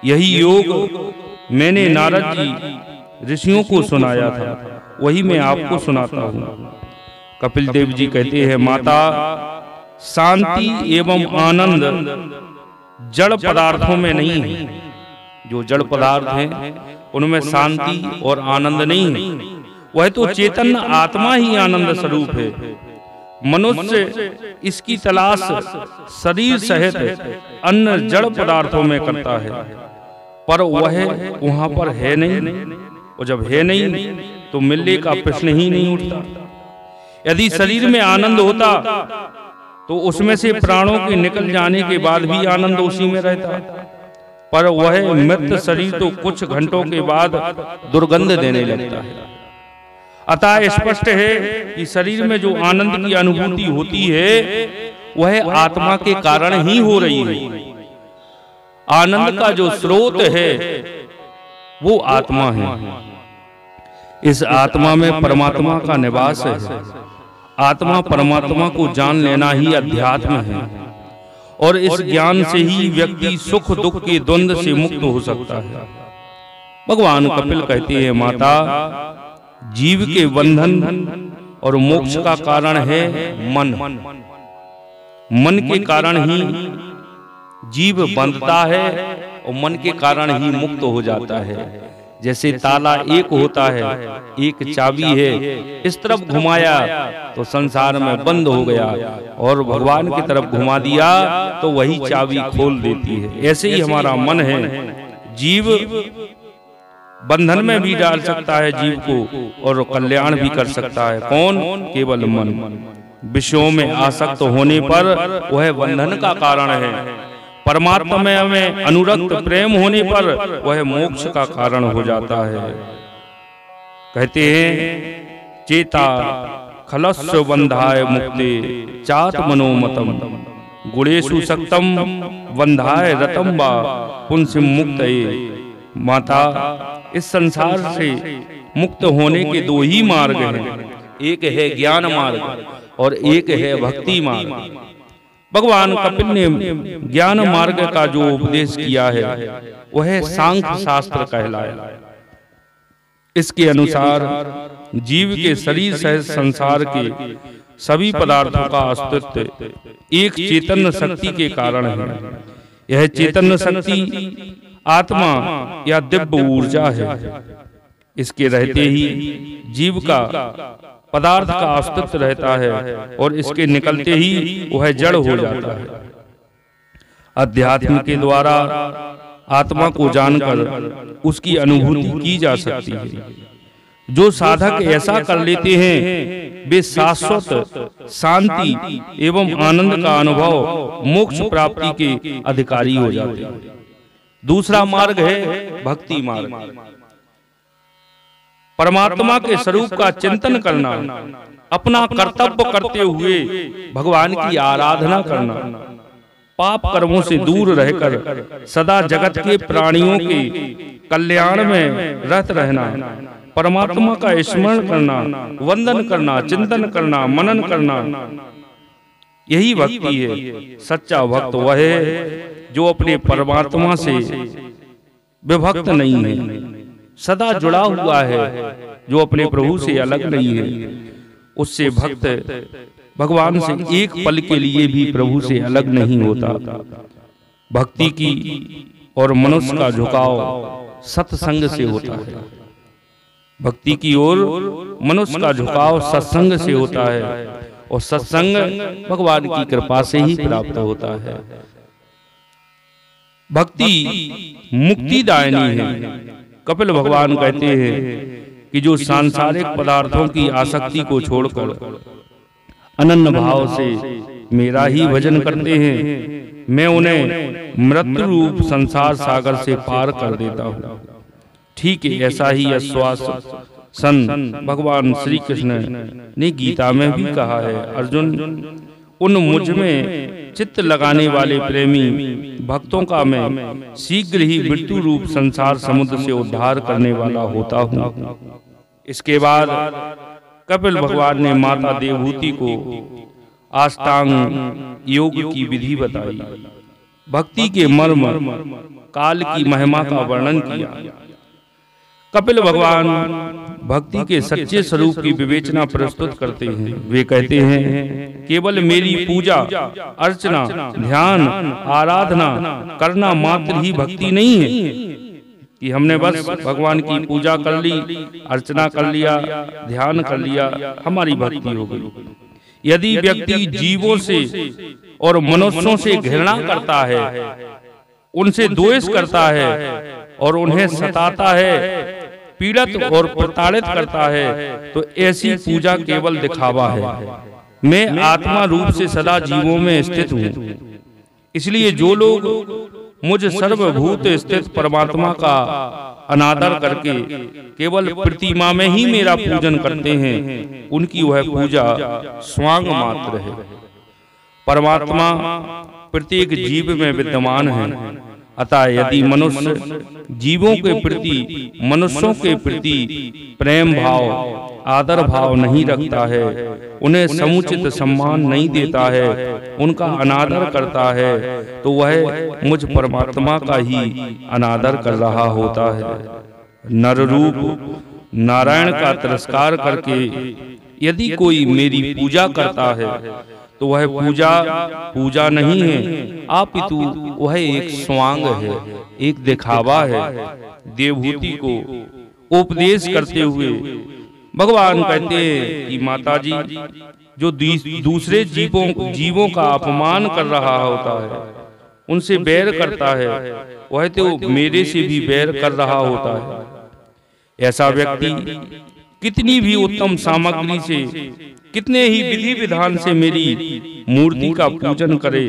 यही योग मैंने नारद जी ऋषियों को सुनाया था, वही मैं आपको सुनाता हूँ। कपिल देव जी कहते हैं, माता, शांति एवं आनंद जड़ पदार्थों में नहीं है। जो जड़ पदार्थ हैं उनमें शांति और आनंद नहीं है, वह तो चेतन आत्मा ही आनंद स्वरूप है। मनुष्य इसकी तलाश शरीर सहित अन्य जड़ पदार्थों में करता है, पर वह वहां पर है नहीं, और जब है नहीं तो मिलने का प्रश्न ही नहीं उठता। यदि शरीर में आनंद होता तो उसमें से प्राणों के निकल जाने के बाद भी आनंद उसी में रहता, पर वह मृत शरीर तो कुछ घंटों के बाद दुर्गंध देने लगता है। अतः स्पष्ट है कि शरीर में जो आनंद की अनुभूति होती है वह आत्मा के कारण ही हो रही है। आनंद का जो स्रोत है वो आत्मा है। इस आत्मा में परमात्मा का निवास है। आत्मा परमात्मा को जान लेना ही अध्यात्म है, और इस ज्ञान से ही व्यक्ति सुख दुख के द्वंद्व से मुक्त हो सकता है। भगवान कपिल कहते हैं, माता, जीव के बंधन और मोक्ष का कारण है मन। मन के कारण ही जीव बंधता है और मन के कारण ही मुक्त हो जाता है। जैसे ताला एक होता है, एक चाबी है, इस तरफ घुमाया तो संसार में बंद हो गया, और भगवान की तरफ घुमा दिया तो वही चाबी खोल देती है। ऐसे ही हमारा मन है, जीव बंधन में भी डाल सकता है जीव को, और कल्याण भी कर सकता है। कौन? केवल मन। विषयों में आसक्त होने पर वह बंधन का कारण है। परमात्मा में अनुरक्त प्रेम होने पर वह मोक्ष का कारण हो जाता है। कहते हैं, चेता खलस्य बंधाय मुक्ते चात मनोमतम गुणेषु सक्तम बंधाय रतम वा पुंसिम मुक्तये। माता, इस संसार से मुक्त होने के दो ही मार्ग हैं, एक है ज्ञान मार्ग और एक है भक्ति मार्ग। भगवान कपिल ने ज्ञान मार्ग का जो उपदेश किया है वह सांख्य शास्त्र कहलाया। इसके अनुसार जीव के शरीर सहित संसार के सभी पदार्थों का अस्तित्व एक चैतन्य शक्ति के कारण है। यह चैतन्य शक्ति आत्मा या दिव्य ऊर्जा है। इसके रहते ही जीव का पदार्थ का अस्तित्व रहता है, और इसके निकलते ही वह जड़ हो जाता है। अध्यात्म के द्वारा आत्मा को जानकर उसकी अनुभूति की जा सकती है। जो साधक ऐसा कर लेते हैं वे शाश्वत शांति एवं आनंद का अनुभव मोक्ष प्राप्ति के अधिकारी हो जाते हैं। दूसरा मार्ग है भक्ति मार्ग। परमात्मा के स्वरूप का चिंतन करना, अपना कर्तव्य करते हुए भगवान की आराधना करना, पाप कर्मों से दूर रहकर सदा जगत के प्राणियों के कल्याण में रत रहना, परमात्मा का स्मरण करना, वंदन करना, चिंतन करना, मनन करना, यही भक्ति है। सच्चा भक्त वह है जो अपने परमात्मा से विभक्त नहीं है, सदा जुड़ा हुआ है, जो अपने प्रभु से अलग नहीं है। उससे भक्त भगवान से एक पल के लिए भी प्रभु से अलग नहीं होता। भक्ति की और मनुष्य का झुकाव सत्संग से होता है। भक्ति की ओर मनुष्य का झुकाव सत्संग से होता है, और सत्संग भगवान की कृपा से ही प्राप्त होता है। भक्ति मुक्तिदायिनी है। कपिल भगवान कहते हैं कि जो सांसारिक पदार्थों की आसक्ति को छोड़कर अनन्य भाव से मेरा ही भजन करते हैं, मैं उन्हें मृत्यु रूप संसार सागर से पार कर देता हूँ। ठीक है, ऐसा ही आश्वासन भगवान श्री कृष्ण ने गीता में भी कहा है। अर्जुन, उन मुझ में चित्त लगाने वाले प्रेमी भक्तों का मैं शीघ्र ही मृत्यु रूप संसार समुद्र से उद्धार करने वाला होता हूँ। इसके बाद कपिल भगवान ने माता देवहूति को अष्टांग योग की विधि बताई, भक्ति के मर्म, काल की महिमा का वर्णन किया। कपिल भगवान भक्ति के सच्चे स्वरूप की विवेचना प्रस्तुत करते हैं। वे कहते हैं, केवल मेरी पूजा अर्चना ध्यान आराधना करना मात्र ही भक्ति नहीं है कि हमने बस भगवान की पूजा कर ली, अर्चना कर लिया, ध्यान कर लिया, हमारी भक्ति हो गई। यदि व्यक्ति जीवों से और मनुष्यों से घृणा करता है, उनसे द्वेष करता है और उन्हें सताता है, पीड़ित और प्रताड़ित करता है, तो ऐसी पूजा केवल दिखावा है। मैं आत्मा रूप से सदा जीवों में स्थित हूँ। इसलिए जो लोग मुझ सर्वभूत स्थित परमात्मा का अनादर करके केवल प्रतिमा में ही मेरा पूजन करते हैं, उनकी वह पूजा स्वांग मात्र है। परमात्मा प्रत्येक जीव में विद्यमान है। अतः यदि मनुष्य जीवों के प्रति, मनुष्यों के प्रति प्रेम भाव, आदर भाव नहीं रखता है, उन्हें समुचित सम्मान नहीं देता है, उनका अनादर करता है, तो वह मुझ परमात्मा का ही अनादर कर रहा होता है। नर रूप नारायण का तिरस्कार करके यदि कोई मेरी पूजा करता है, तो वह पूजा नहीं है, अपितु वह एक स्वांग है, एक दिखावा है। देवहूति को उपदेश करते हुए भगवान कहते हैं कि माताजी, जो दूसरे जीवों का अपमान कर रहा होता है, उनसे बैर करता है, वह तो मेरे से भी बैर कर रहा होता है। ऐसा व्यक्ति कितनी भी उत्तम सामग्री से, कितने ही विधि विधान से मेरी मूर्ति का पूजन करे,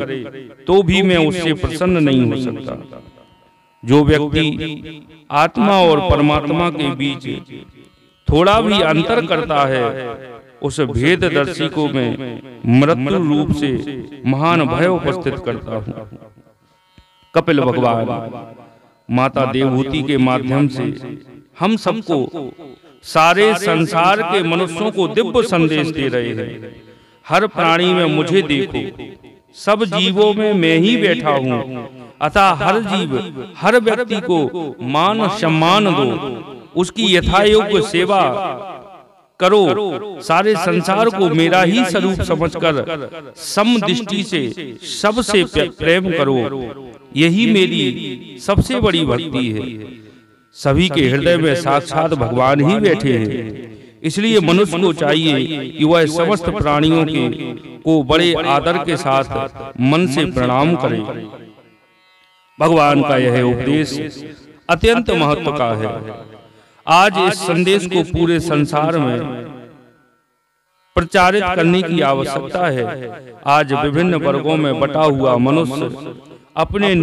तो भी मैं उससे प्रसन्न नहीं हो सकता। जो व्यक्ति आत्मा और परमात्मा के बीच थोड़ा भी अंतर करता है, उस भेददर्शी को मैं मृत्यु रूप से महान भय उपस्थित करता हूँ। कपिल भगवान माता देवहूति के माध्यम से हम सबको, सारे संसार के मनुष्यों को दिव्य संदेश दे रहे हैं। हर प्राणी में मुझे देखो, सब जीवों में मैं ही बैठा हूँ। अतः हर जीव, हर व्यक्ति को मान सम्मान दो, उसकी यथायोग्य सेवा करो, सारे संसार को मेरा ही स्वरूप समझकर समदृष्टि से सबसे प्रेम करो। यही मेरी सबसे बड़ी भक्ति है। सभी के हृदय में साक्षात भगवान ही बैठे हैं। इसलिए मनुष्य को चाहिए कि वह समस्त प्राणियों को बड़े आदर के साथ मन से प्रणाम करे। भगवान का यह उपदेश अत्यंत महत्व का है। आज इस संदेश को पूरे संसार में प्रचारित करने की आवश्यकता है। आज विभिन्न वर्गों में बटा हुआ मनुष्य अपने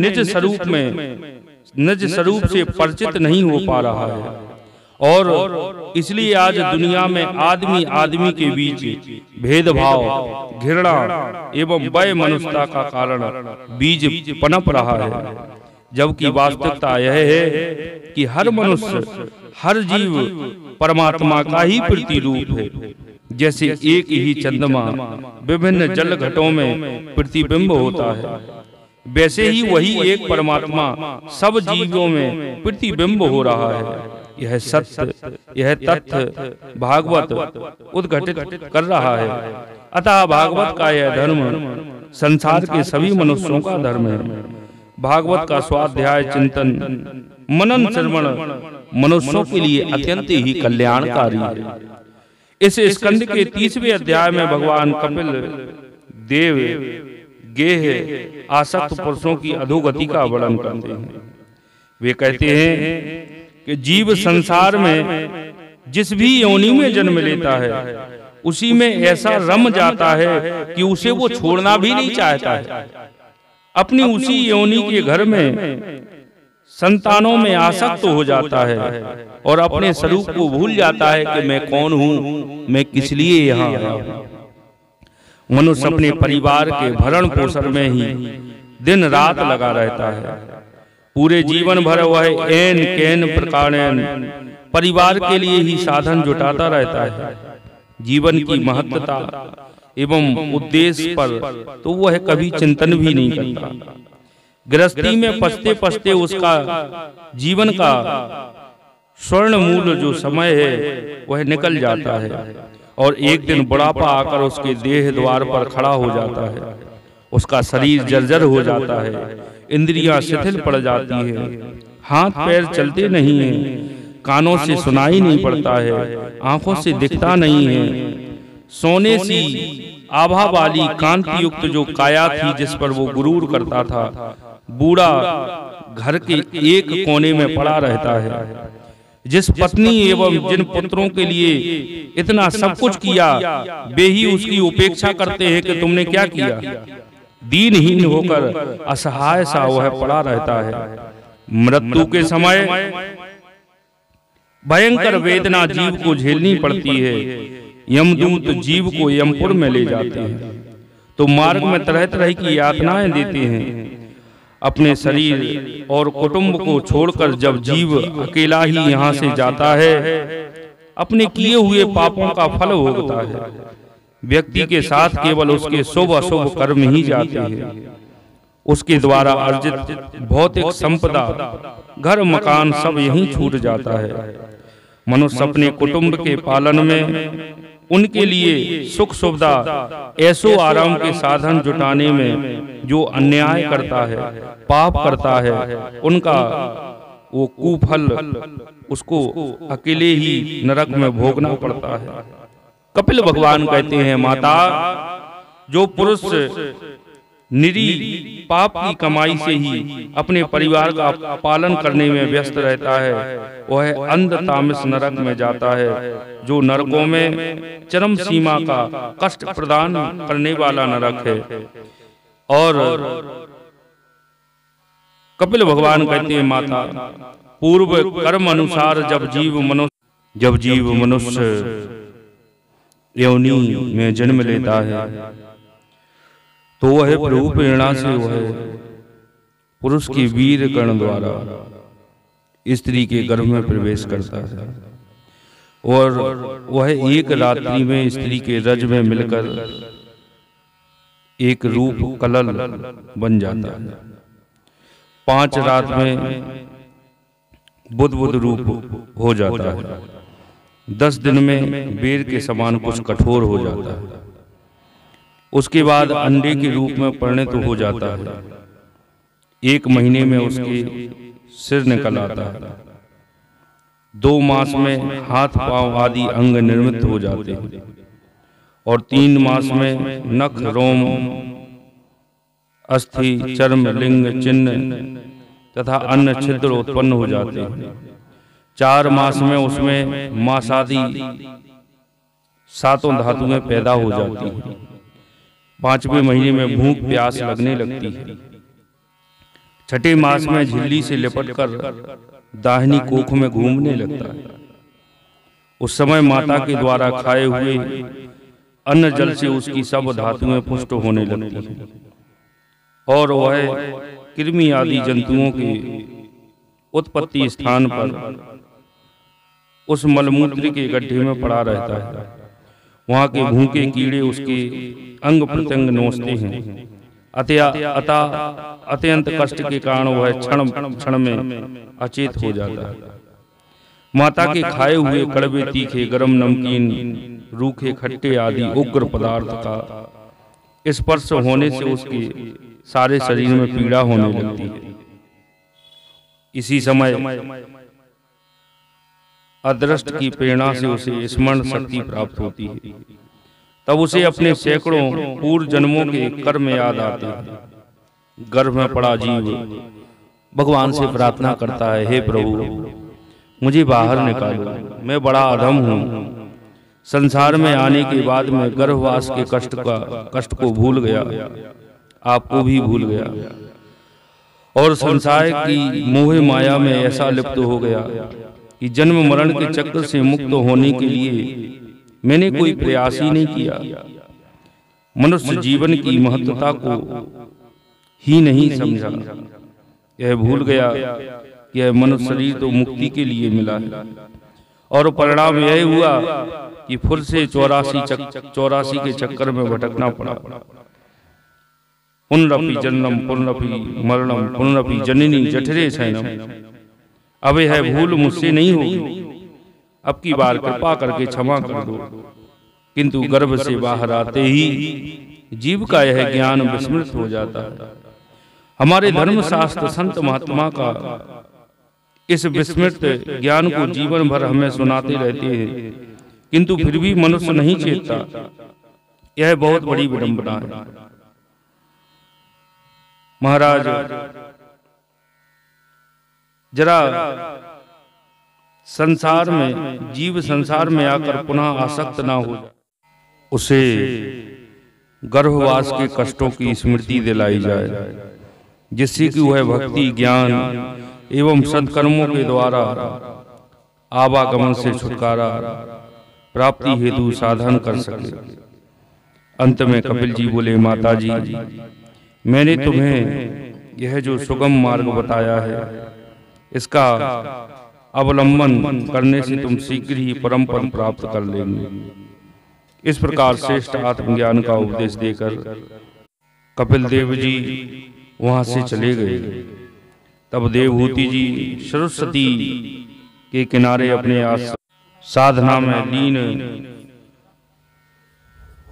निज स्वरूप से परिचित नहीं हो पा रहा है, और इसलिए आज दुनिया में आदमी आदमी के बीच भेदभाव, घृणा एवं वय मनुष्यता का कारण बीज पनप रहा है। जबकि वास्तविकता यह है कि हर मनुष्य, हर जीव परमात्मा का ही प्रतिरूप है। जैसे एक ही चंद्रमा विभिन्न जल घटों में प्रतिबिंब होता है, वैसे ही वही एक परमात्मा सब जीवों में प्रतिबिंब हो रहा है। यह सत्य, यह तथ्य भागवत उद्घटित कर रहा है। अतः भागवत का यह धर्म संसार के सभी मनुष्यों का धर्म है। भागवत का स्वाध्याय, चिंतन, मनन, श्रवण मनुष्यों के लिए अत्यंत ही कल्याणकारी है। इस स्कंद के 30वें अध्याय में भगवान कपिल देव गेह आसक्त पुरुषों की अधोगति का वर्णन करते हैं। वे कहते हैं कि जीव संसार में जिस भी योनि में जन्म लेता है, उसी में ऐसा रम जाता है कि उसे वो छोड़ना भी नहीं चाहता है। अपनी उसी योनि के घर में संतानों में आसक्त हो जाता है और अपने स्वरूप को भूल जाता है कि मैं कौन हूं, मैं किस लिए यहाँ आया हूं। मनुष्य अपने परिवार के भरण पोषण में ही दिन रात लगा रहता है। पूरे जीवन भर वह एन कैन प्रकार परिवार के लिए ही साधन जुटाता रहता है। जीवन की महत्ता एवं उद्देश्य पर तो वह कभी चिंतन भी नहीं करता। गृहस्थी में पछते पछते उसका जीवन का स्वर्ण मूल जो समय है वह निकल जाता है और एक दिन बुढ़ापा आकर उसके देह द्वार पर खड़ा हो जाता है। उसका शरीर जर्जर हो जाता है, इंद्रियां शिथिल पड़ जाती है, हाथ पैर चलते नहीं हैं, कानों से सुनाई नहीं पड़ता है, आंखों से दिखता नहीं है। सोने सी आभा वाली कांति युक्त जो काया थी जिस पर वो गुरूर करता था, बूढ़ा घर के एक कोने में पड़ा रहता है। जिस पत्नी एवं जिन पुत्रों के लिए इतना सब कुछ किया, वे ही उसकी उपेक्षा करते हैं कि तुमने क्या किया। दीनहीन होकर असहाय सा वह पड़ा रहता है। मृत्यु के समय भयंकर वेदना जीव को झेलनी पड़ती है। यमदूत जीव को यमपुर में ले जाते हैं तो मार्ग में तरह तरह की यातनाएं देते हैं। अपने शरीर और कुटुंब को छोड़कर जब जीव अकेला ही यहाँ से जाता है, अपने किए हुए पापों का फल भोगता है। व्यक्ति के साथ केवल उसके शुभ अशुभ कर्म ही जाते हैं। उसके द्वारा अर्जित भौतिक संपदा, घर मकान सब यहीं छूट जाता है। मनुष्य अपने कुटुंब के पालन में, उनके लिए सुख सुविधा, ऐसो आराम के साधन जुटाने में जो अन्याय करता है, पाप करता है, उनका वो कुफल उसको अकेले ही नरक में भोगना पड़ता है। कपिल भगवान कहते हैं, माता, जो पुरुष निरी पाप की कमाई से ही अपने परिवार का पालन करने में व्यस्त रहता है, वह अंध तामस नरक में जाता है, जो नरकों में चरम सीमा का कष्ट प्रदान करने वाला नरक है। और कपिल भगवान कहते हैं, माता, पूर्व कर्म अनुसार जब जीव मनुष्य योनि में जन्म लेता है तो वह प्रभु प्रेरणा से वह पुरुष के वीर कर्ण द्वारा स्त्री के गर्भ में प्रवेश करता है और वह एक रात्रि में स्त्री के रज में मिलकर एक रूप कलल बन जाता है। 5 रात में बुद्ध रूप हो जाता है। 10 दिन में बेर के समान कुछ कठोर हो जाता है। उसके बाद अंडे के रूप में परिणत हो जाता है। 1 महीने में उसके सिर निकल आता है। 2 मास में हाथ पांव आदि अंग निर्मित हो जाते हैं और 3 मास में नख, रोम, अस्थि, चर्म, लिंग, चिन्ह तथा अन्य छिद्र उत्पन्न हो जाते हैं। 4 मास में उसमें मांसादि 7 धातुएं पैदा हो जाती हैं। 5वें महीने में भूख प्यास लगने लगती है। 6ठे मास में झिल्ली से लिपटकर दाहिनी कोख में घूमने लगता है। उस समय माता के द्वारा खाए हुए अन्न जल से उसकी सब धातुएं पुष्ट होने लगती हैं और वह कृमि आदि जंतुओं के उत्पत्ति स्थान पर उस मलमूत्र के गड्ढे में पड़ा रहता है। वहां के भूखे कीड़े उसके अंग प्रत्यंग नोचते हैं। अत्यंत कष्ट के कारण वह क्षण में अचेत हो जाता है। माता के खाए हुए कड़वे, तीखे, गरम, नमकीन, रूखे, खट्टे आदि उग्र पदार्थ का स्पर्श होने से उसके सारे शरीर में पीड़ा होने लगती है। इसी समय अदृष्ट की प्रेरणा से उसे स्मरण शक्ति प्राप्त होती है। तब उसे अपने सैकड़ों पूर्व जन्मों के कर्म याद आते हैं। गर्भ में पड़ा जीव भगवान से प्रार्थना करता है, हे प्रभु, मुझे बाहर निकालो, मैं बड़ा अधम हूँ। संसार में आने के बाद मैं गर्भवास के कष्ट को भूल गया, आपको भी भूल गया और संसार की मोह माया में ऐसा लिप्त हो गया कि जन्म मरण के चक्र से मुक्त होने के लिए मैंने कोई प्रयास ही नहीं किया। मनुष्य जीवन की महत्वता को ही नहीं समझा। यह भूल गया कि यह मनुष्य शरीर तो मुक्ति के लिए मिला है, और परिणाम यह हुआ कि फिर से 84 के चक्कर में भटकना पड़ा। पुनरपि जन्मम पुनरपि मरणम पुनरपि जननी जठरे शयनम। अब यह भूल मुझसे नहीं होगी, अब की बार कृपा करके क्षमा कर दो। किंतु गर्भ से बाहर आते ही जीव का यह ज्ञान विस्मृत हो जाता है। हमारे धर्म शास्त्र संत महात्मा का इस विस्मृत ज्ञान को जीवन भर हमें सुनाते रहते हैं, किंतु फिर भी मनुष्य नहीं चेतता। यह बहुत बड़ी विडंबना है। महाराज जरा संसार में, जीव संसार में आकर पुनः आसक्त ना हो, उसे गर्भवास के कष्टों की स्मृति दिलाई जाए, जिससे कि वह भक्ति, ज्ञान एवं सत्कर्मों के द्वारा आवागमन से छुटकारा प्राप्ति हेतु साधन कर सके। अंत में कपिल जी बोले, माता जी, मैंने तुम्हें यह जो सुगम मार्ग बताया है, इसका अवलंबन करने से तुम शीघ्र ही परम पद प्राप्त कर लेंगे। इस प्रकार श्रेष्ठ आत्मज्ञान का उपदेश देकर कपिल देव जी वहां से चले गए। तब देवहूति जी सरस्वती के किनारे अपने साधना में लीन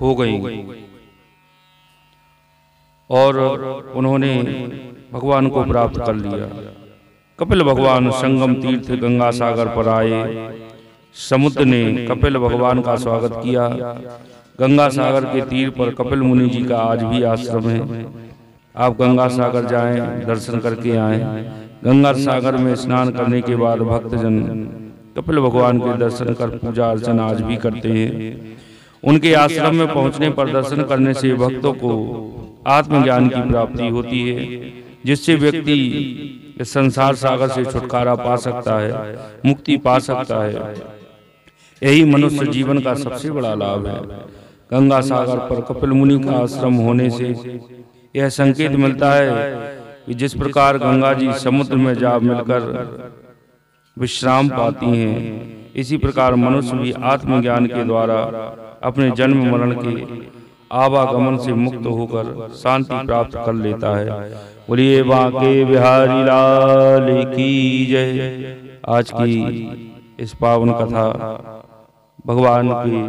हो गई और उन्होंने भगवान को प्राप्त कर लिया। कपिल भगवान संगम तीर्थ गंगा सागर पर आए। समुद्र ने कपिल भगवान का स्वागत किया। गंगा सागर के तीर पर कपिल मुनि जी का आज भी आश्रम है। आप गंगा सागर जाएं, दर्शन करके आएं। गंगा सागर में स्नान करने के बाद भक्तजन कपिल भगवान के दर्शन कर पूजा अर्चना आज भी करते हैं। उनके आश्रम में पहुंचने पर दर्शन करने से भक्तों को आत्मज्ञान की प्राप्ति होती है, जिससे व्यक्ति इस संसार सागर से छुटकारा पा सकता है, मुक्ति पा सकता है। यही मनुष्य जीवन का सबसे बड़ा लाभ है। गंगा सागर पर कपिल मुनि का आश्रम होने से यह संकेत मिलता है कि जिस प्रकार गंगा जी समुद्र में जा मिलकर विश्राम पाती हैं, इसी प्रकार मनुष्य भी आत्मज्ञान के द्वारा अपने जन्म मरण के आवागमन से मुक्त होकर शांति प्राप्त कर लेता है। बोलिए बांके बिहारी लाल की जय। आज की इस पावन कथा भगवान की